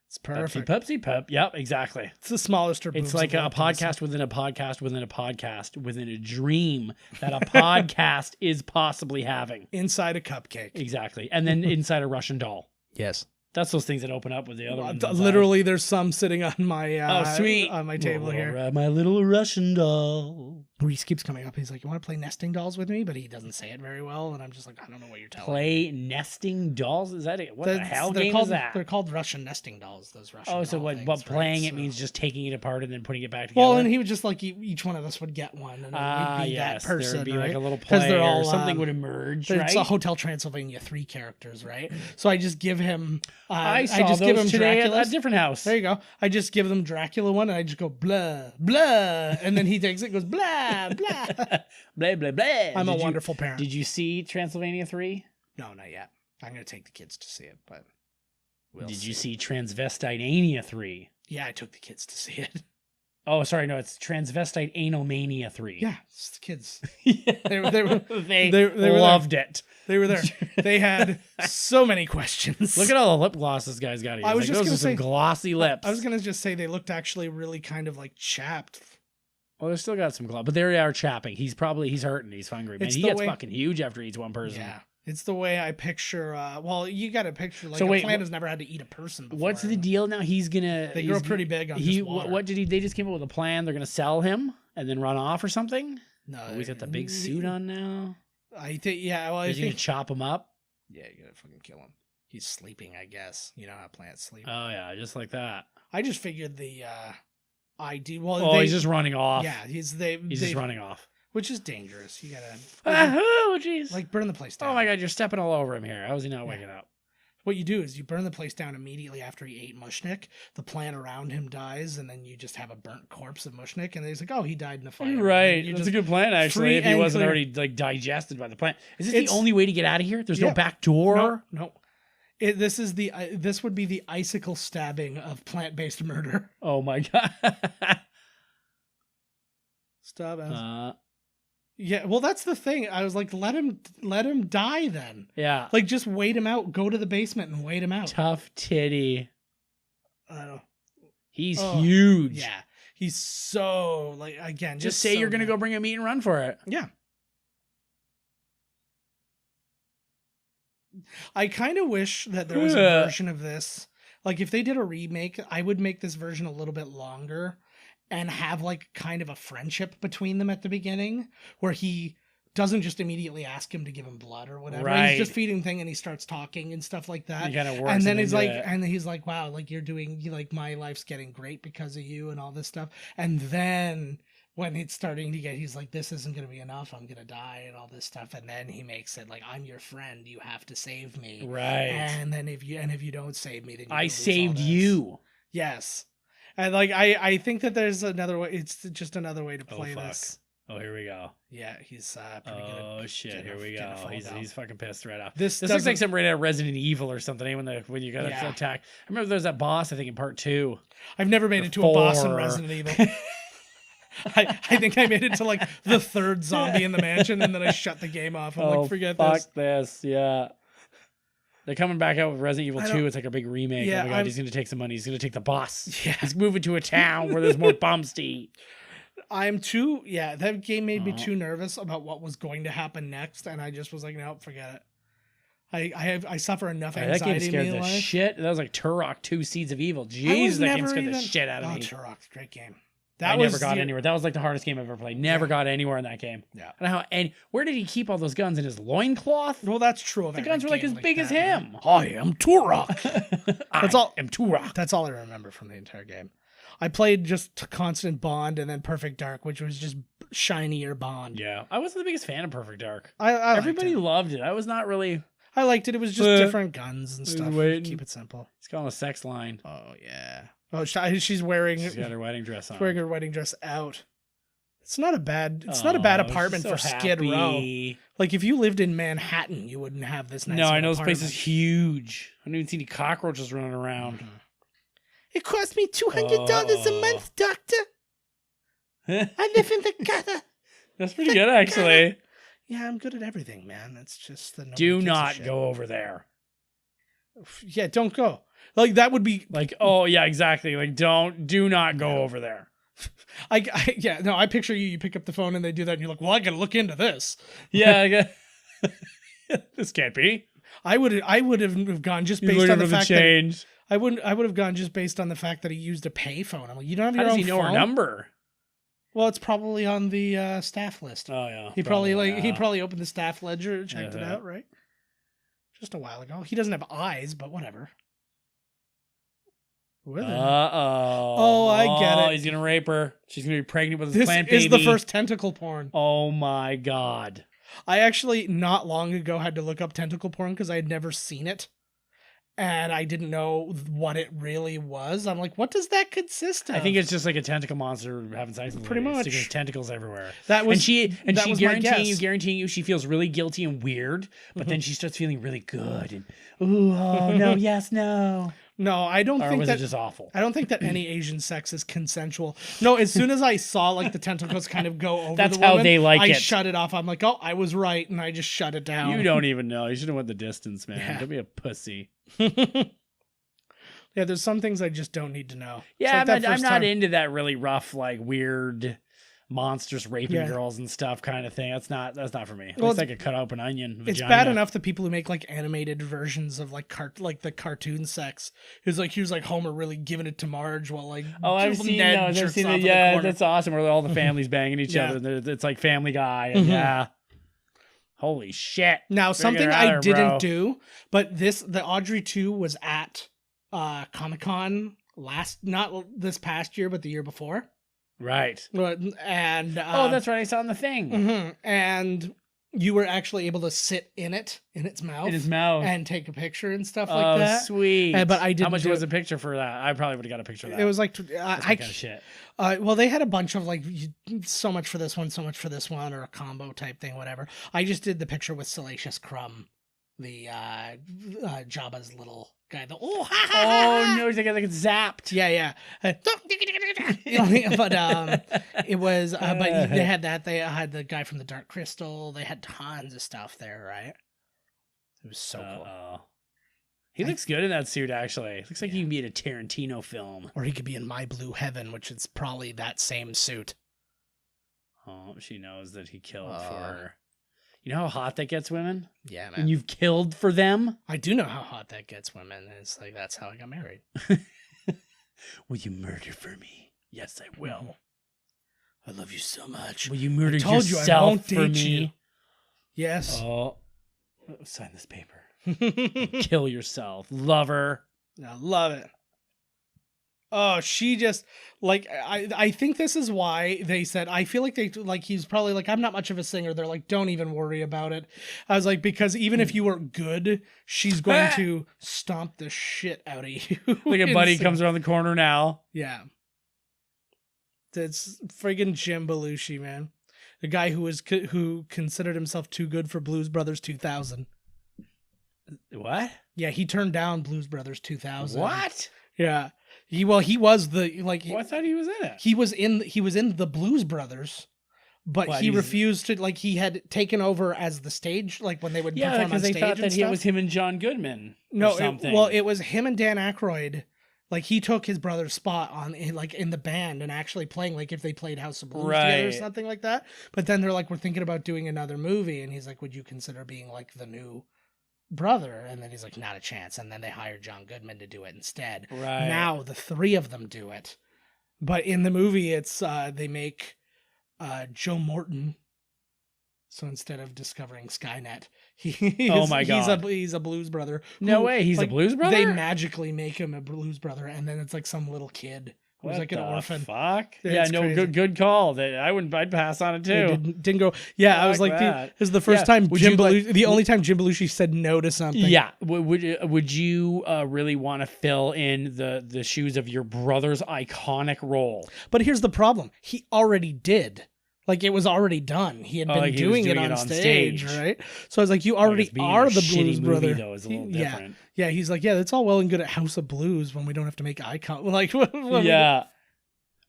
It's perfect. Pepsi, Pep. Yep, exactly. It's the smallest. It's like a podcast within a podcast within a podcast within a dream that a podcast is possibly having. Inside a cupcake. Exactly. And then inside a Russian doll. Yes. That's those things that open up with the other ones. Literally, there's some sitting on my sweet on my table here. My little Russian doll. Reese keeps coming up. He's like, "You want to play nesting dolls with me?" But he doesn't say it very well, and I'm just like, "I don't know what you're telling me." Play nesting dolls? Is that it? What the hell game is that? They're called Russian nesting dolls. Those Russian. Oh, so what? Playing it means just taking it apart and then putting it back together. Well, and he would just like each one of us would get one, and we'd be that person. There'd be like a little play or something would emerge. Right? It's a Hotel Transylvania 3 characters, right? So I just give him. I just give him today at a different house. There you go. I just give them Dracula one, and I just go blah blah, and then he takes it, and goes blah blah blah blah blah. I'm a wonderful parent. Did you see Transylvania 3? No, not yet. I'm gonna take the kids to see it, but did you see Transvestitania 3? Yeah, I took the kids to see it. Oh, sorry, no, it's Transvestite Anal Mania 3. Yeah, it's the kids. Yeah. They were they were loved it. They were there. They had so many questions. Look at all the lip gloss this guy's got here. I was just those gonna are some say- glossy lips. I was gonna just say they looked actually really kind of like chapped. Well, they still got some gloss, but they are chapping. He's hurting. He's hungry. Man, It's he the gets way- fucking huge after he eats one person. Yeah, it's the way I picture. Well, you got to picture like So a wait, plant has never had to eat a person before. What's the deal now? He's gonna. They grow he's- pretty big on He just water. what did he? They just came up with a plan. They're gonna sell him and then run off or something. No, Oh, he's got the big suit on now. I think. Yeah. Well, I He's gonna think. chop him up. Yeah, you gotta fucking kill him. He's sleeping, I guess. You know how plants sleep. Oh yeah, just like that. I just figured the ID. Well, Oh, he's just running off. Yeah, he's just running off. which is dangerous. You gotta Oh jeez. like burn the place down. Oh my god, you're stepping all over him here. How is he not waking up? What you do is you burn the place down immediately after he ate Mushnik. The plant around him dies, and then you just have a burnt corpse of Mushnik, and he's like, "Oh, he died in a fire." Right. You That's just- a good plan, actually, free if he and wasn't clear. already like digested by the plant. Is this It's- the only way to get out of here? There's no Yeah. back door? No. This would be the icicle stabbing of plant-based murder. Oh my god. Stop. Yeah. Well, that's the thing. I was like, let him die then. Yeah. Like, just wait him out. Go to the basement and wait him out. Tough titty. I don't know. He's Oh, huge. Yeah. He's so like again. Just say so you're gonna big. go bring a meat and run for it. Yeah. I kind of wish that there was a version of this. Like, if they did a remake, I would make this version a little bit longer and have, like, kind of a friendship between them at the beginning where he doesn't just immediately ask him to give him blood or whatever. Right. He's just feeding him thing and he starts talking and stuff like that. He kind of works. And then him he's into like, it. and he's like, wow, like, you're doing, like, my life's getting great because of you and all this stuff. And then when it's starting to get, he's like, this isn't going to be enough. I'm going to die and all this stuff. And then he makes it like, I'm your friend. You have to save me. Right. And then if you don't save me, then I lose all saved this. you. Yes. And like, I think that there's another way. It's just another way to Oh, play fuck. this. Oh, here we go. Yeah. He's pretty good. Oh shit! Here we go. He's fucking pissed right off. This looks like doesn't- something right out of Resident Evil or something. When you got to Yeah. attack. I remember there was that boss. I think in part 2. I've never made it to a boss in 4. Resident Evil. I think I made it to like the 3rd zombie in the mansion, and then I shut the game off. I'm like, forget fuck this. Yeah. They're coming back out with Resident Evil I 2. don't- It's like a big remake. Yeah, Oh my God, I'm- he's going to take some money. He's going to take the boss. Yeah. He's moving to a town where there's more bums to eat. That game made me Uh-huh. too nervous about what was going to happen next, and I just was like, nope, forget it. I suffer enough Yeah, that game anxiety scared in the my life. shit. That was like Turok 2 Seeds of Evil. I was Jeez, that game never scared the even- shit out of me. Turok, great game. I never got anywhere. That was like the hardest game I've ever played. Never got anywhere in that game. Yeah. I don't know how, and where did he keep all those guns in his loincloth? Well, that's true. Of The every guns were like game as big as that. him. I am Turok. That's all- I'm Turok. That's all I remember from the entire game. I played just Constant Bond and then Perfect Dark, which was just shinier Bond. Yeah, I wasn't the biggest fan of Perfect Dark. I Everybody liked loved it. I was not really. it. I liked it. It was just different guns and I was stuff. waiting. Keep it simple. It's called a sex line. Oh yeah. Oh, she's wearing. She's got her wedding dress on. She's wearing her wedding dress out. It's not a bad. It's not a bad Oh, she's apartment so for Skid Row. happy. Like if you lived in Manhattan, you wouldn't have this nice. No, of I an know this place is apartment. huge. I don't even see any cockroaches running around. It cost me $200 a month, doctor. I live in the gutter. That's pretty good, actually. Yeah, I'm good at everything, man. That's just the. Do not go over there. Yeah, don't go. Like that would be Like, oh yeah, exactly. Like, do not go over there. I picture you pick up the phone and they do that and you're like, well, I gotta look into this. Yeah, this can't be. I would have gone just You based look on the at the fact that change. I would have gone just based on the fact that he used a payphone. I'm like, you don't have How your does own he know her phone? number? Well, it's probably on the staff list. Oh yeah, He probably he yeah. probably opened the staff ledger, checked it Yeah. out, right? Just a while ago. He doesn't have eyes, but whatever. Where the- Oh, I get it. He's gonna rape her. She's gonna be pregnant with his This plant is baby. the first tentacle porn. Oh my god. I actually not long ago had to look up tentacle porn because I had never seen it. And I didn't know what it really was. I'm like, what does that consist of? I think it's just like a tentacle monster having sex with Pretty her. much. Sticking his tentacles everywhere. that was and she that was my guess. guaranteeing you she feels really guilty and weird, but then she starts feeling really good and oh no, yes, no. No, I don't Or think was that. it just awful? I don't think that any Asian sex is consensual. No, as soon as I saw like the tentacles kind of go over That's the how woman, they like I it. shut it off. I'm like, oh, I was right, and I just shut it down. You don't even know. You should have went the distance, man. Yeah. Don't be a pussy. Yeah, there's some things I just don't need to know. Yeah, It's like I'm first not time- into that really rough, like weird monsters raping Yeah. girls and stuff kind of thing. That's not for me. Well, It's like a cut open onion. It's Vagina. bad enough that people who make like animated versions of like the cartoon sex. He was like Homer really giving it to Marge while like Oh, I've seen Ned those. I've jerks seen off it. in the Yeah, corner. that's awesome. Where all the families banging each Yeah. other. It's like Family Guy. And Mhm. yeah. Holy shit. Now, something Figure it out I there, didn't bro. do, but the Audrey II was at Comic-Con not this past year, but the year before. Right. And Oh, that's right. I saw in the thing. mhm. And you were actually able to sit in its mouth, In his mouth. and take a picture and stuff oh, like that. sweet. But I How didn't much do was it. the picture for that? I probably would have got a picture of that. It was like That's I my kind of shit. well, they had a bunch of like so much for this one, so much for this one, or a combo type thing, whatever. I just did the picture with Salacious Crumb, the Jabba's little guy. Oh, no. They got like zapped. yeah. But it was. But they had that. They had the guy from the Dark Crystal. They had tons of stuff there, right? It was so cool. Uh-oh. He looks good in that suit, actually. Looks like he can be in a Tarantino film. Or he could be in My Blue Heaven, which is probably that same suit. Oh, she knows that he killed for her. You know how hot that gets women? Yeah, man. And you've killed for them? I do know how hot that gets women. It's like that's how I got married. Will you murder for me? Yes, I will. I love you so much. Will you murder told you I yourself won't for date me? you. Yes. Oh, sign this paper. Kill yourself. Lover. I love it. Oh, she just like I think this is why they said I feel like he's probably like I'm not much of a singer. They're like don't even worry about it. I was like because even if you were good, she's going to stomp the shit out of you. Like a buddy comes around the corner now. Yeah. That's friggin' Jim Belushi, man. The guy who considered himself too good for Blues Brothers 2000. What? Yeah, he turned down Blues Brothers 2000. What? Yeah. He was the like Well, I thought he was in it. he was in the Blues Brothers, but What, he he's- refused to like he had taken over as the stage like when they would Yeah, perform on because they stage thought and that stuff. it was him and John Goodman. No, or something. it was him and Dan Aykroyd. Like he took his brother's spot in the band and actually playing like if they played House of Blues together or Right. something like that. But then they're like, we're thinking about doing another movie, and he's like, would you consider being like the new brother? And then he's like, not a chance. And then they hired John Goodman to do it instead. Right. Now the three of them do it, but in the movie it's they make Joe Morton. So instead of discovering Skynet, Oh my God. he's a blues brother. No who, way, he's a like, blues brother? They magically make him a blues brother, and then it's like some little kid who's What like an the orphan. Fuck. It's Yeah, no, crazy. good call. I'd pass on it too. It didn't go. Yeah, I was Fuck like, that. this is the first Yeah, time would Jim you like- Belushi, the only time Jim Belushi said no to something. Yeah. Would you really want to fill in the shoes of your brother's iconic role? But here's the problem: he already did. Like it was already done. He had been like he was doing it doing on stage, right? So I was like, you I guess already being are a the shitty blues movie, brother. though, is a little Yeah. different. Yeah, he's like, yeah, that's all well and good at House of Blues when we don't have to make eye contact. Like, Yeah.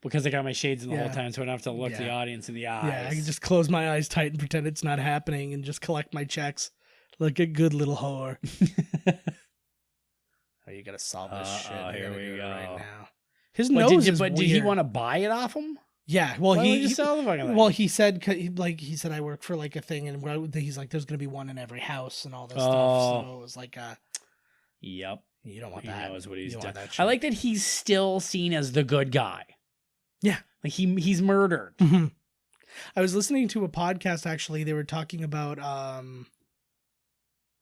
Because I got my shades in the Yeah. wole time, so I don't have to look the Yeah. audience in the eyes. yeah, I can just close my eyes tight and pretend it's not happening and just collect my checks like a good little whore. Oh, you gotta solve this shit. Uh-oh, You here gotta we do it go. right now. His But nose is did he weird. want to buy it off him? Yeah, well, Why he would you sell the fucking thing? well he said he said I work for like a thing, and he's like, there's gonna be one in every house and all this stuff. Oh. So it was like, Yep. you don't want He that. knows what he's You don't done. want that I shit. like that he's still seen as the good guy. Yeah. Like he's murdered. Mhm. I was listening to a podcast actually. They were talking about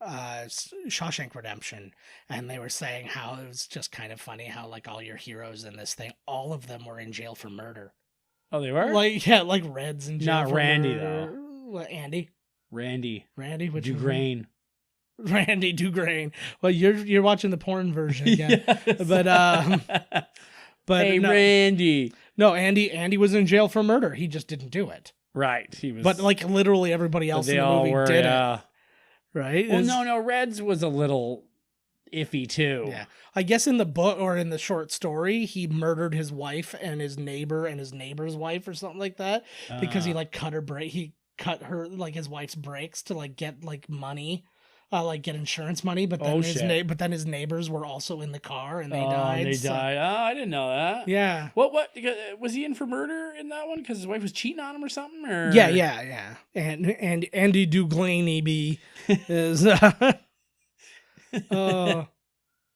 Shawshank Redemption, and they were saying how it was just kind of funny how like all your heroes in this thing, all of them were in jail for murder. Oh, they were? Like yeah, like Red's in jail. Not for Randy, murder. What, Randy, Randy. which one? Dugrain. Randy Dugrain. Well, you're watching the porn version again, Yes. but hey, no, Randy. no, Andy was in jail for murder. He just didn't do it. Right. He was. But like literally everybody else they in the all movie were. did Yeah. it. Right? Well, It's- no. Reds was a little iffy too. Yeah. I guess in the book or in the short story, he murdered his wife and his neighbor and his neighbor's wife or something like that because he like cut her like his wife's brakes to like get like money, like get insurance money. But then but then his neighbors were also in the car and they died. Oh, I didn't know that. Yeah. What was he in for murder in that one? Because his wife was cheating on him or something? Or Yeah. And Andy Duglaney is. Oh,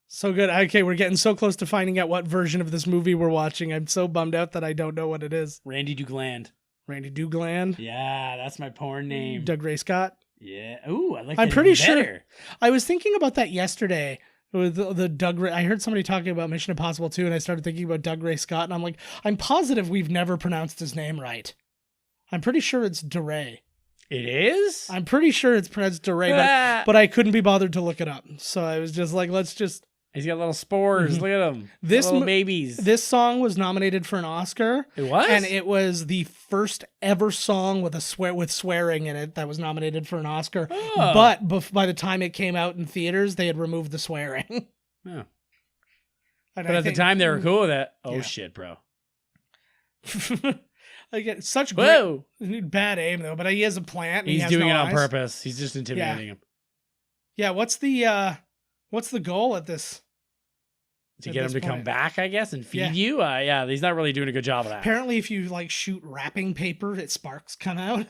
so good. Okay, we're getting so close to finding out what version of this movie we're watching. I'm so bummed out that I don't know what it is. Randy Dugland. Randy Dugland. Yeah, that's my porn name. Doug Ray Scott. Yeah. Ooh, I like that. I'm pretty better. sure. I was thinking about that yesterday with the Doug Ray. I heard somebody talking about Mission Impossible 2, and I started thinking about Doug Ray Scott, and I'm like, I'm positive we've never pronounced his name right. I'm pretty sure it's DeRay. It is? I'm pretty sure it's pronounced DeRay, but I couldn't be bothered to look it up. So I was just like, let's just... He's got little spores. Look at him. Little babies. This song was nominated for an Oscar. It was? And it was the first ever song with swearing in it that was nominated for an Oscar. Oh. But by the time it came out in theaters, they had removed the swearing. Oh. But at the time, they were cool with it. Oh, Yeah. shit, bro. Like, such Whoa. bad aim, though. But he has a plant. And He's he has doing no it on eyes. purpose. He's just intimidating him. Yeah, what's the goal at this? To At get him this to come point. back, I guess, and feed Yeah. you? Yeah, he's not really doing a good job of that. Apparently, if you like shoot wrapping paper, sparks come out.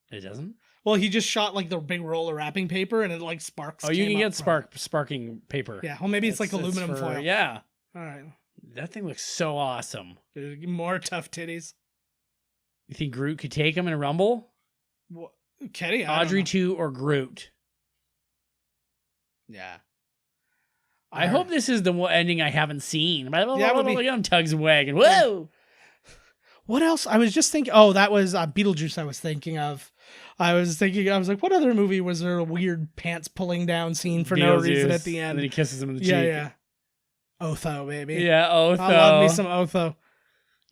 It doesn't? Well, he just shot like the big roll of wrapping paper, and it like sparks. Oh, you came can up get from- sparking paper. Yeah, well, maybe it's like aluminum for- foil. Yeah. All right. That thing looks so awesome. More tough titties. You think Groot could take him in a rumble? Kenny, Audrey II or Groot? Yeah. I hope this is the ending I haven't seen. Yeah, Look it would be- at him tugs wagging. Whoa! What else? I was just thinking. Oh, that was Beetlejuice. I was thinking of. I was like, what other movie was there a weird pants pulling down scene for no reason at the And end? then he kisses him in the cheek. Yeah. Otho, baby. Yeah, Otho. I love me some Otho.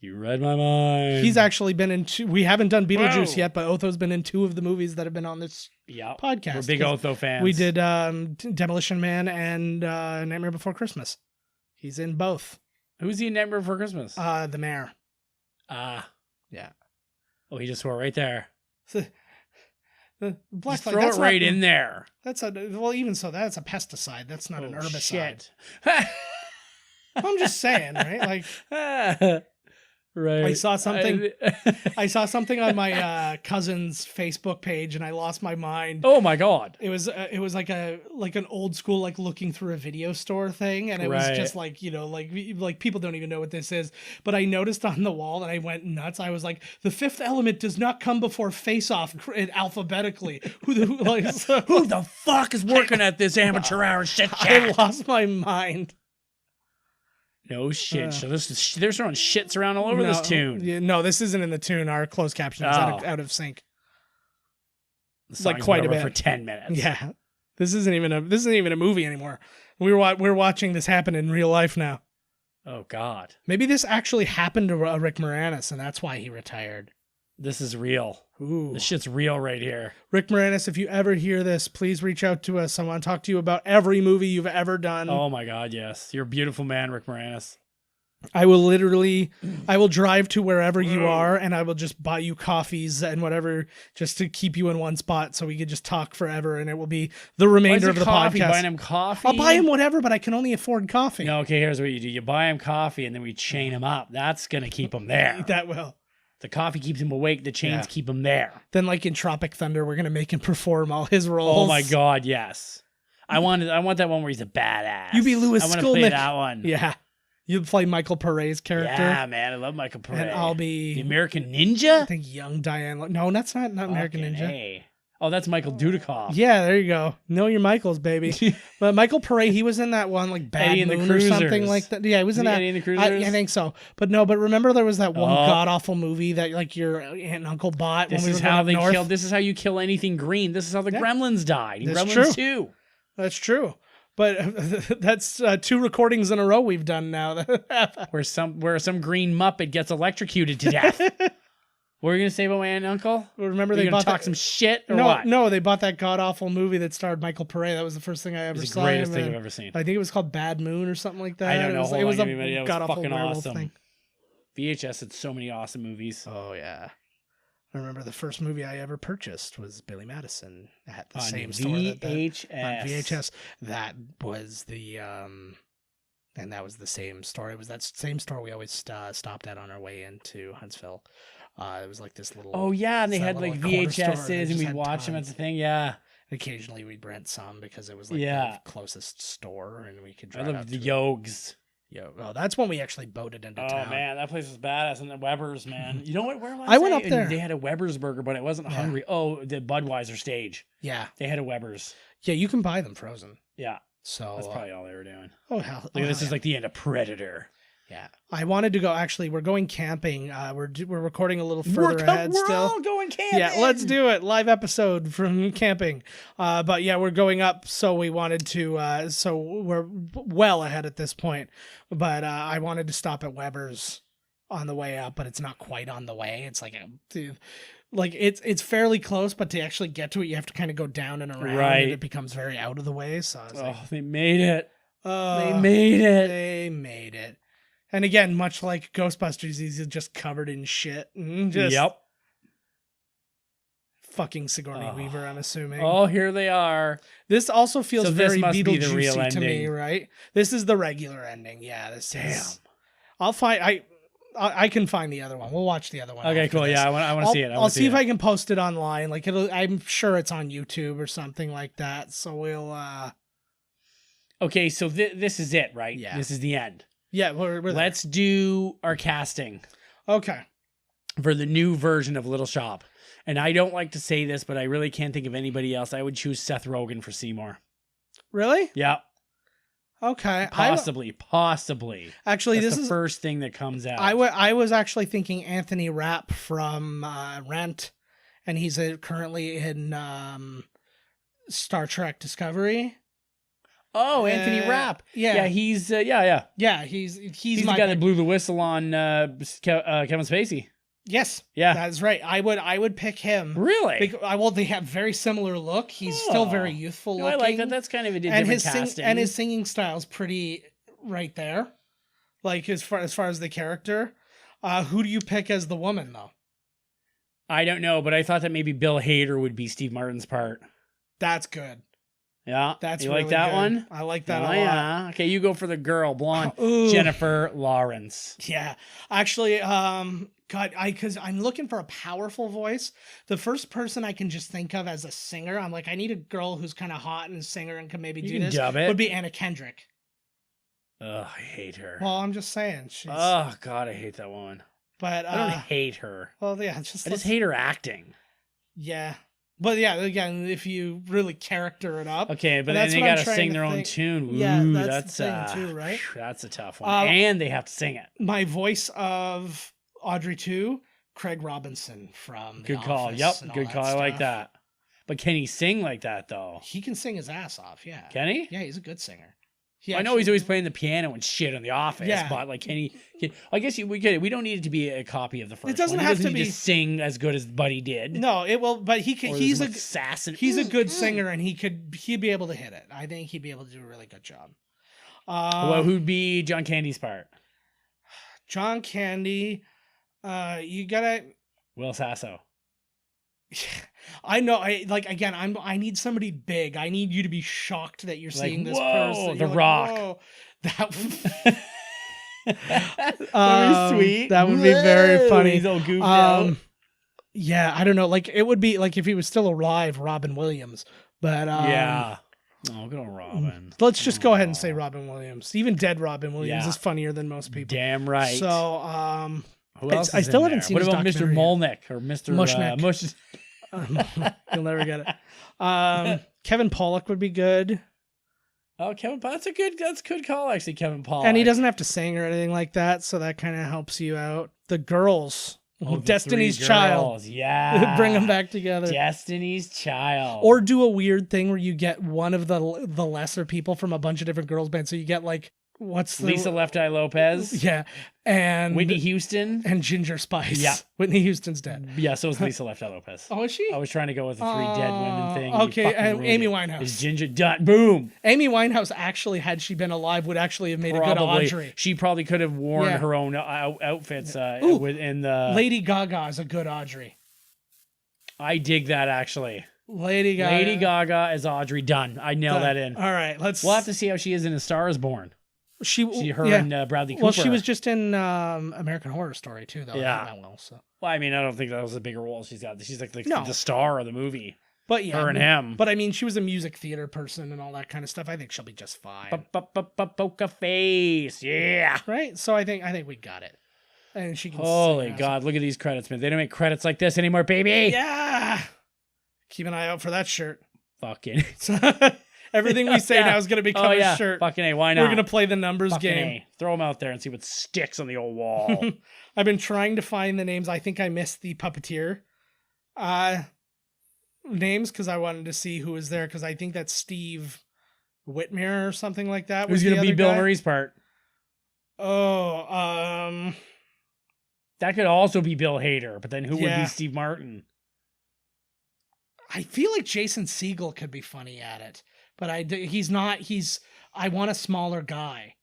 You read my mind. He's actually been in two. We haven't done Beetlejuice Whoa. yet, but Otho's been in two of the movies that have been on this podcast. We're big 'Cause Otho fans. We did Demolition Man and Nightmare Before Christmas. He's in both. Who's he in Nightmare Before Christmas? The mayor. Yeah. Oh, he just swore right there. The black Just flag, throw that's it right not- in there. Even so, that's a pesticide. That's not an herbicide. Shit. I'm just saying, right? Like, right. I saw something. I saw something on my cousin's Facebook page, and I lost my mind. Oh my god. It was like an old school like looking through a video store thing, and it was Right. just like like people don't even know what this is. But I noticed on the wall, and I went nuts. I was like, the Fifth Element does not come before Face Off alphabetically. Who the fuck is working at this amateur hour shit I chat? lost my mind. No shit. So they're throwing shits around all over this tune. Yeah, no, this isn't in the tune. Our closed caption is out of sync. The Like song's quite been a over bit. for 10 minutes. Yeah, this isn't even a movie anymore. We're watching this happen in real life now. Oh god. Maybe this actually happened to Rick Moranis, and that's why he retired. This is real. Ooh. This shit's real right here. Rick Moranis, if you ever hear this, please reach out to us. I want to talk to you about every movie you've ever done. Oh my god, yes. You're a beautiful man, Rick Moranis. I will drive to wherever you are, and I will just buy you coffees and whatever just to keep you in one spot so we could just talk forever, and it will be the remainder of the coffee? podcast. Buying him coffee? I'll buy him whatever, but I can only afford coffee. No, okay, here's what you do. You buy him coffee, and then we chain him up. That's going to keep him there. That will. The coffee keeps him awake. The chains keep him there. Then, like in Tropic Thunder, we're going to make him perform all his roles. Oh my god, yes. I want that one where he's a badass. You be Louis I want to play Skolnick. that one. Yeah. You play Michael Pare's character. Yeah, man. I love Michael Pare. And I'll be... The American I Ninja? think young Diane... No, that's not American Fucking Ninja. A. Oh, that's Michael Dudikoff. Yeah, there you go. Know your Michaels, baby. But Michael Pare, he was in that one, like Bad Eddie and the Moon or something Cruisers. like that. Yeah, he was in that. Eddie and the Cruisers? I think so. But remember there was that one Oh. god-awful movie that like your aunt and uncle bought This when we is were going how up they north? kill. This is how you kill anything green. This is how the Gremlins died. In That's Gremlins true. 2. That's true. But that's 2 recordings in a row we've done now. Where some green Muppet gets electrocuted to death. What were you gonna say about my aunt and uncle? Remember Are you they gonna bought talk some shit or no, what? no, they bought that god awful movie that starred Michael Pare. That was the first thing I ever It's saw. the greatest him thing in. I've ever seen. I think it was called Bad Moon or something like that. I don't know. It was Hold on, a give me a minute. It was god awful fucking werewolf awesome. thing. VHS had so many awesome movies. Oh yeah. I remember the first movie I ever purchased was Billy Madison at the On same store that VHS. on VHS. That was the and that was the same store. It was that same store we always stopped at on our way into Huntsville. It was like this little. Oh yeah, and they that had little like corner store, and they VHSs, and just we'd had watch them at tons. the thing. Yeah, Occasionally we'd rent some because it was like Yeah. the closest store, and we could I drive loved out the to Yogs. Oh, that's when we actually boated into Oh town. man, that place was badass. And the Weber's, man. You know what? Where was I went I? up there. And they had a Weber's burger, but I wasn't Yeah. hungry. Oh, the Budweiser stage. Yeah, They had a Weber's. yeah, you can buy them frozen. Yeah, So that's probably all they were doing. oh hell, Look, oh, this hell is like the end of Predator. yeah. I wanted to go. Actually, we're going camping. We're recording a little further ahead we're still. all going camping. Yeah, let's do it. Live episode from camping. But yeah, we're going up, so we wanted to. So we're well ahead at this point. But I wanted to stop at Weber's on the way up, but it's not quite on the way. It's like it's fairly close, but to actually get to it, you have to kind of go down and around, Right. and it becomes very out of the way. So I was like, Oh, they made it. oh, They made it. They made it. And again, much like Ghostbusters, he's just covered in shit. And just Yep. fucking Sigourney Oh. Weaver, I'm assuming. Oh, here they are. This also feels So this very must be the real Beetlejuicy to me, ending. right? This is the regular ending. Yeah, this Damn. is. I'll find. I can find the other one. We'll watch the other one. Okay, after cool. this. Yeah, I want to see it. I'll see if I can post it online. Like I'm sure it's on YouTube or something like that. So we'll. Okay, so this is it, right? Yeah. This is the end. Yeah, we're there. Let's do our casting Okay. for the new version of Little Shop. And I don't like to say this, but I really can't think of anybody else. I would choose Seth Rogen for Seymour. Really? Yeah, Okay. possibly. Actually, That's this the is. first thing that comes out. I was actually thinking Anthony Rapp from Rent, and he's currently in Star Trek Discovery. Oh, Anthony Rapp. Yeah. He's yeah. Yeah, he's He's the my guy pick. that blew the whistle on Kevin Spacey. Yes, Yeah. that's right. I would pick him. Really? Well, they have very similar look. He's still very youthful No, looking. I like that. That's kind of a and different his casting. and his singing style's pretty right there. Like as far as the character, who do you pick as the woman though? I don't know, but I thought that maybe Bill Hader would be Steve Martin's part. That's good. Yeah, That's you really like that good. one? I like that a Oh, lot. yeah. Okay, you go for the girl, blonde, Ooh. Jennifer Lawrence. Yeah, actually, because I'm looking for a powerful voice. The first person I can just think of as a singer, I'm like, I need a girl who's kind of hot and a singer and can maybe You do can this. dub it. Would be Anna Kendrick. Ugh, I hate her. Well, I'm just saying. She's, Oh God, I hate that woman. but I don't hate her. well, yeah, it's just I just hate her acting. Yeah, but yeah, again, if you really character it up, Okay, but then that's they what I'm gotta trying sing to their own think. tune. Ooh, Yeah, that's that's the thing too, right? That's a tough one, and they have to sing it. my voice of Audrey II, Craig Robinson from The Good call. Office Yep, and all good call. I like stuff. that. But can he sing like that though? He can sing his ass off. Yeah, Can he? yeah, he's a good singer. I know he's always playing the piano and shit on The Office, Yeah. but like, I guess we could. We don't need it to be a copy of the first. doesn't one. He have to doesn't need be- sing as good as Buddy did. No, it will, but he Or can. there's He's some, a like, sass and he's a good singer, and he'd be able to hit it. I think he'd be able to do a really good job. Well, who'd be John Candy's part? John Candy, you gotta. Will Sasso. I know. I need somebody big. I need you to be shocked that you're Like, seeing this whoa, person. The You're like, Rock. whoa. That'd be sweet. That would be very Whoa, funny. He's all goofed out. Yeah, I don't know. Like it would be like if he was still alive, Robin Williams. But Yeah. Oh, good old Robin. let's just go ahead and say Robin Williams. Even dead Robin Williams Yeah. is funnier than most people. Damn right. So Who else I is still in haven't there? seen What his about Mr. documentary Molnick or Mr. Mushnick. Mush? you'll never get it. Kevin Pollak would be good. Oh, Kevin. That's good call actually. Kevin Paul. And he doesn't have to sing or anything like that, so that kind of helps you out. The girls, Oh, the Destiny's three Child, girls. Yeah. bring them back together. Destiny's Child. Or do a weird thing where you get one of the lesser people from a bunch of different girls bands. So you get like What's the Lisa Left Eye Lopez. Yeah, and Whitney Houston. and Ginger Spice. Yeah. Whitney Houston's dead. Yeah, so is Lisa Left Eye Lopez. Oh, is she? I was trying to go with the 3 dead women thing. You Okay, fucking and ruined Amy it. Winehouse. Is Ginger done? Boom. Amy Winehouse actually, had she been alive, would actually have made a good Probably. Audrey. She probably could have worn Yeah. her own outfits Ooh. within the. Lady Gaga is a good Audrey. I dig that actually. Lady Gaga. Lady Gaga as Audrey. Done. I nail that in. All right, let's. We'll have to see how she is in A Star Is Born. Her yeah. and Bradley Cooper. Well, she was just in American Horror Story too, though. Yeah. That well, so. Well, I mean, I don't think that was a bigger role she's got. She's like No. the star of the movie. But yeah, Her and him. But I mean, she was a music theater person and all that kind of stuff. I think she'll be just fine, Poker face. Yeah. right? So I think we got it, and she can. Holy sing God! Look at these credits, man. They don't make credits like this anymore, baby. Yeah. Keep an eye out for that shirt. Fucking. Everything we say now is going to become a shirt. Fucking A. Why not? We're going to play the numbers Fucking game. A. Throw them out there and see what sticks on the old wall. I've been trying to find the names. I think I missed the puppeteer names because I wanted to see who was there, because I think that's Steve Whitmire or something like that. Who's was going to the be other Bill guy. Murray's part? Oh, That could also be Bill Hader, but then who would Yeah. be Steve Martin? I feel like Jason Segel could be funny at it, but he's not. I want a smaller guy.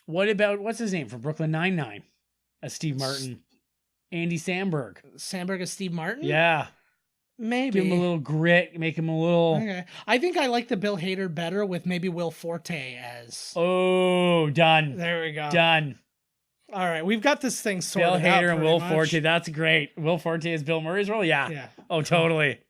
What about, what's his name from Brooklyn Nine-Nine as Steve Martin? Andy Samberg. Sandberg as Steve Martin? Yeah. Maybe. Give him a little grit, make him a little... Okay. I think I like the Bill Hader better with maybe Will Forte as. Oh, done. There we go. Done. All right, we've got this thing sorted Bill out Hader and pretty Will much. Forte, that's great. Will Forte is Bill Murray's role? Yeah. Yeah. Oh, totally.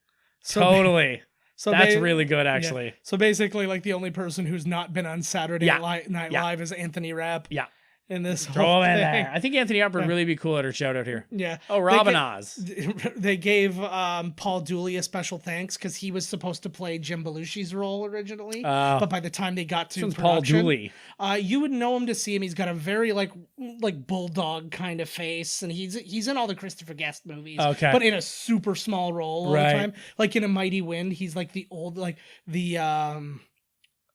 So Totally. So That's ba- really good, yeah. actually. So basically, like, the only person who's not been on Saturday Yeah. Night Yeah. Live is Anthony Rapp. Yeah. In this Throw whole him in thing. there. I think Anthony Rapp would really be cool at her shout out here. Yeah. Oh, Robin They Oz. They gave Paul Dooley a special thanks because he was supposed to play Jim Belushi's role originally, but by the time they got to This one's Paul production, Dooley. You would know him to see him. He's got a very like bulldog kind of face, and he's in all the Christopher Guest movies. Okay. But in a super small role all Right. the time. Like in A Mighty Wind, he's like the old in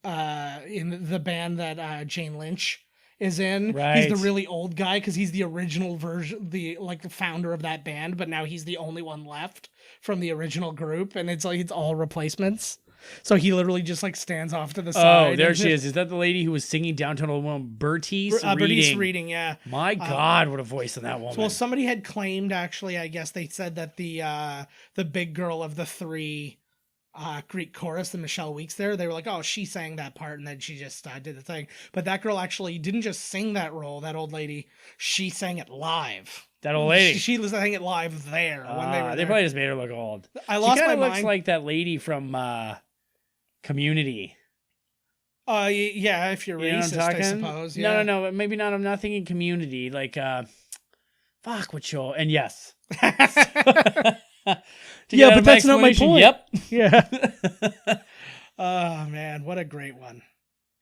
the band that Jane Lynch is in. Right. He's the really old guy because he's the original version, the founder of that band, but now he's the only one left from the original group, and it's all replacements. So he literally just like stands off to the side. Oh, there and she is. Is that the lady who was singing Downtown Old Woman? Bertice reading, yeah. My God, what a voice in that woman. Well, somebody had claimed, actually, I guess they said that the big girl of the three Greek chorus, the Michelle Weeks there, they were like, oh, she sang that part and then she just did the thing. But that girl actually didn't just sing that role, that old lady, she sang it live. That old lady. She was sang it live there when they were They there. probably just made her look old. I lost she my kind of looks mind. like that lady from Community. Yeah, if you're You know what I'm racist, I talking? suppose. Yeah. No. Maybe not. I'm not thinking Community. Like, fuck, what show? And yes. Yeah, but that's not my point. Yep. Yeah. Oh, man, what a great one.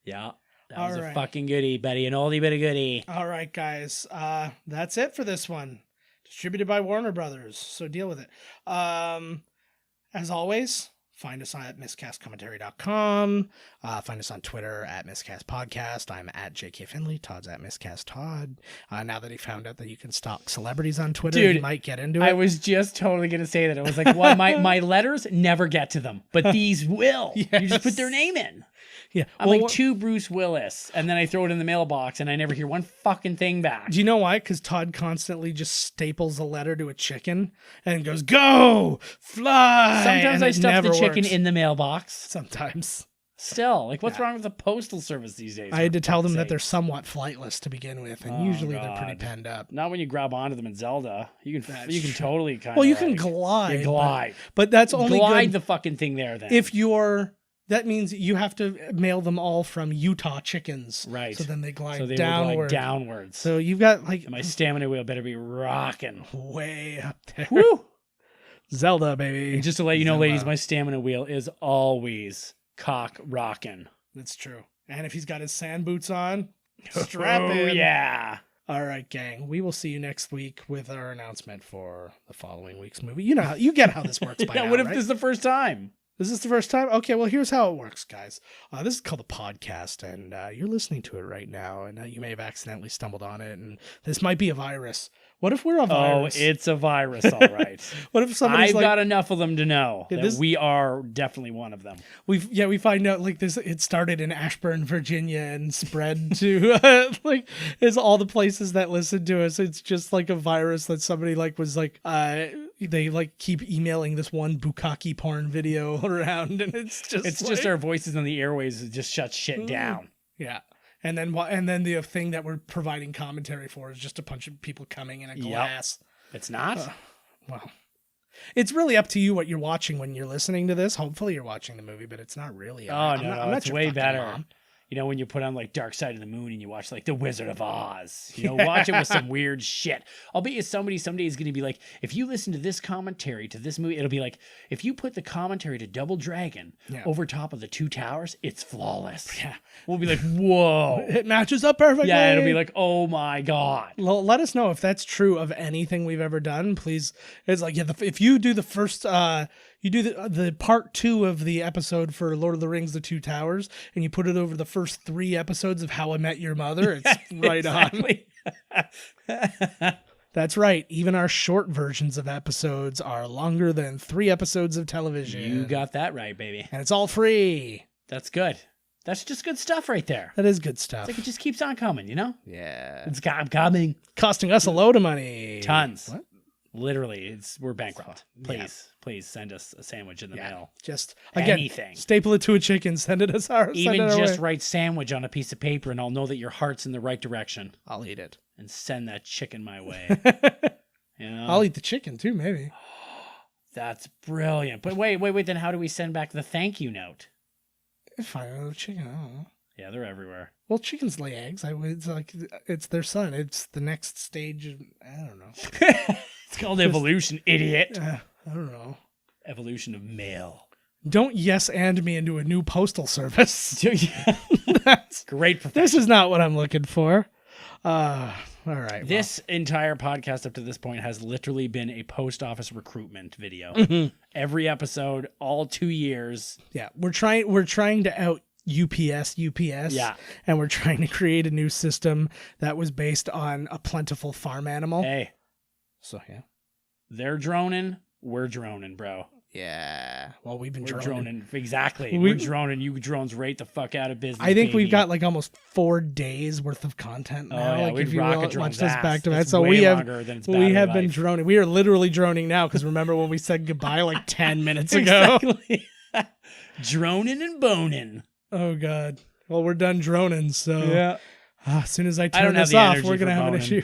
Yeah. That All was a right. fucking goodie, buddy. An oldie but a goodie. All right, guys. That's it for this one. Distributed by Warner Brothers, so deal with it. As always, find us at miscastcommentary.com. Find us on Twitter at miscastpodcast. I'm at JK Finley. Todd's at miscasttodd. Now that he found out that you can stalk celebrities on Twitter, Dude, he might get into it. I was just totally going to say that. I was like, well, my letters never get to them, but these will. You just put their name in. Yeah. I'm Well, like, to Bruce Willis, and then I throw it in the mailbox, and I never hear one fucking thing back. do you know why? Because Todd constantly just staples a letter to a chicken and goes, go, fly. Sometimes and I it stuff the never chicken works. in the mailbox. Sometimes. Still, like, what's Yeah. wrong with the postal service these days? I had to for tell them fuck's that sake? they're somewhat flightless to begin with, and Oh, usually they're pretty God. penned up. Not when you grab onto them in Zelda. You can That's true. totally kind of. Well, you can glide. You glide. But that's only Glide good the fucking thing there then. if you're. That means you have to mail them all from Utah chickens. Right. So then they glide so they downward. would glide downwards. So you've got like And my stamina wheel better be rocking. way up there. Woo! Zelda, baby. And just to let you know, Zelda. ladies, my stamina wheel is always cock rocking. That's true. And if he's got his sand boots on, strap Oh, in. yeah. All right, gang. We will see you next week with our announcement for the following week's movie. You know, you get how this works by Yeah, now, what if right? this is the first time? Is this the first time? Okay, well, here's how it works, guys. This is called a podcast, and you're listening to it right now, and you may have accidentally stumbled on it, and this might be a virus. What if we're a virus? Oh, it's a virus, all right. What if somebody's I've got enough of them to know that we are definitely one of them. We find out like this. It started in Ashburn, Virginia, and spread to like it's all the places that listen to us. It's just like a virus that somebody like was like they like keep emailing this one bukkake porn video around, and it's just our voices on the airways that just shut shit down. Yeah. And then the thing that we're providing commentary for is just a bunch of people coming in a glass. Yep. It's not? Well, it's really up to you what you're watching when you're listening to this. Hopefully you're watching the movie, but it's not really. I'm not it's way better. Mom. You know, when you put on like Dark Side of the Moon and you watch like The Wizard of Oz, you know, watch it with some weird shit. I'll bet you somebody someday is going to be like, if you listen to this commentary to this movie, it'll be like, if you put the commentary to Double Dragon over top of the Two Towers, it's flawless. Yeah. We'll be like, whoa. It matches up perfectly. Yeah, it'll be like, oh my God. Well, let us know if that's true of anything we've ever done. Please. It's like, if you do the first, you do the part 2 of the episode for Lord of the Rings, The Two Towers, and you put it over the first 3 episodes of How I Met Your Mother. It's right on. That's right. Even our short versions of episodes are longer than 3 episodes of television. You got that right, baby. And it's all free. That's good. That's just good stuff right there. That is good stuff. It's like it just keeps on coming, you know? Yeah. It's coming. Costing us a load of money. Tons. What? Literally, we're bankrupt. Please send us a sandwich in the mail. Just again, anything. Staple it to a chicken. Send it us our. Even just write sandwich on a piece of paper, and I'll know that your heart's in the right direction. I'll eat it and send that chicken my way. You know? I'll eat the chicken too, maybe. That's brilliant. But wait. Then how do we send back the thank you note? If I know chicken, I don't know. Yeah, they're everywhere. Well, chickens lay eggs. It's like it's their son. It's the next stage of, I don't know. It's called evolution, idiot. I don't know. Evolution of mail. Don't yes and me into a new postal service. That's great profession. This is not what I'm looking for. All right. This entire podcast up to this point has literally been a post office recruitment video. Mm-hmm. Every episode, all 2 years. Yeah, we're trying to out UPS. Yeah. And we're trying to create a new system that was based on a plentiful farm animal. Hey. So, yeah. They're droning. We're droning, bro. Yeah. Well, we're droning. Exactly. We're droning. You drones right the fuck out of business. I think we've got like almost 4 days worth of content now. Oh, yeah, like if you watch this back to back. So we have been droning. We are literally droning now because remember when we said goodbye like 10 minutes ago? Exactly. Droning and boning. Oh God. Well, we're done droning. So yeah. As soon as I turn this off, we're gonna have an issue.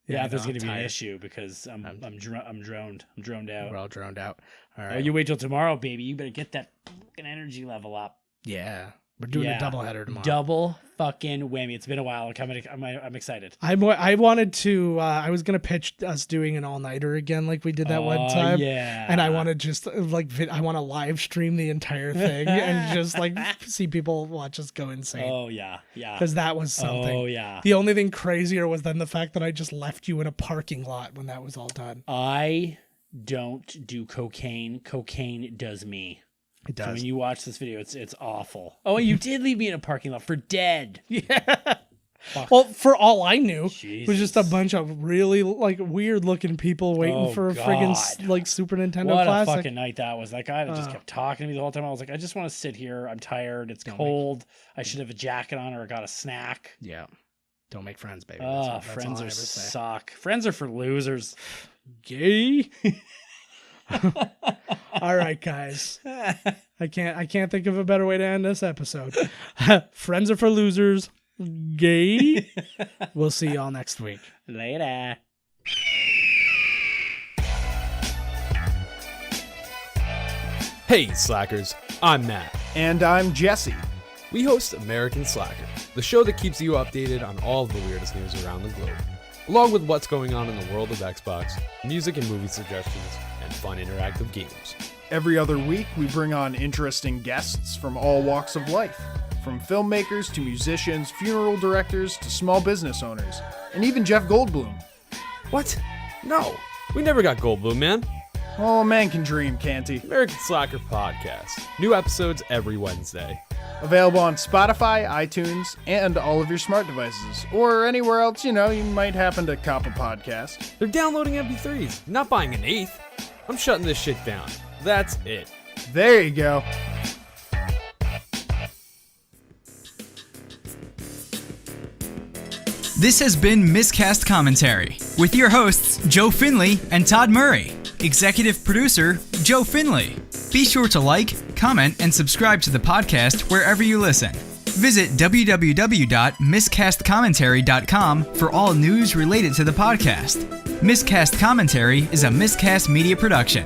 Yeah, there's going to be an issue because I'm droned. I'm droned out. We're all droned out. All right. Oh, you wait till tomorrow, baby. You better get that fucking energy level up. Yeah. We're doing a doubleheader tomorrow. Double fucking whammy. It's been a while. I'm excited. I wanted to, I was going to pitch us doing an all-nighter again like we did that one time. Yeah. And I want to just I want to live stream the entire thing and just like see people watch us go insane. Oh, yeah. Yeah. Because that was something. Oh, yeah. The only thing crazier was then the fact that I just left you in a parking lot when that was all done. I don't do cocaine. Cocaine does me. It does. So when you watch this video, it's awful. Oh, you did leave me in a parking lot for dead. Yeah. Fuck. Well, for all I knew, it was just a bunch of really like weird looking people waiting for a friggin' like Super Nintendo What Classic. What a fucking night that was. That guy just kept talking to me the whole time. I was like, I just want to sit here. I'm tired. It's cold. I should have a jacket on or got a snack. Yeah. Don't make friends, baby. That's friends are suck. Friends are for losers. Gay. All right, guys. I can't think of a better way to end this episode. Friends are for losers. Gay. We'll see y'all next week. Later. Hey, Slackers. I'm Matt. And I'm Jesse. We host American Slacker, the show that keeps you updated on all of the weirdest news around the globe, along with what's going on in the world of Xbox, music and movie suggestions, and fun interactive games. Every other week, we bring on interesting guests from all walks of life, from filmmakers to musicians, funeral directors to small business owners, and even Jeff Goldblum. What? No, we never got Goldblum, man. Oh, a man can dream, can't he? American Slacker Podcast. New episodes every Wednesday. Available on Spotify, iTunes, and all of your smart devices. Or anywhere else, you might happen to cop a podcast. They're downloading MP3s, not buying an eighth. I'm shutting this shit down. That's it. There you go. This has been Miscast Commentary with your hosts, Joe Finley and Todd Murray. Executive producer, Joe Finley. Be sure to like, comment, and subscribe to the podcast wherever you listen. Visit www.miscastcommentary.com for all news related to the podcast. Miscast Commentary is a Miscast Media production.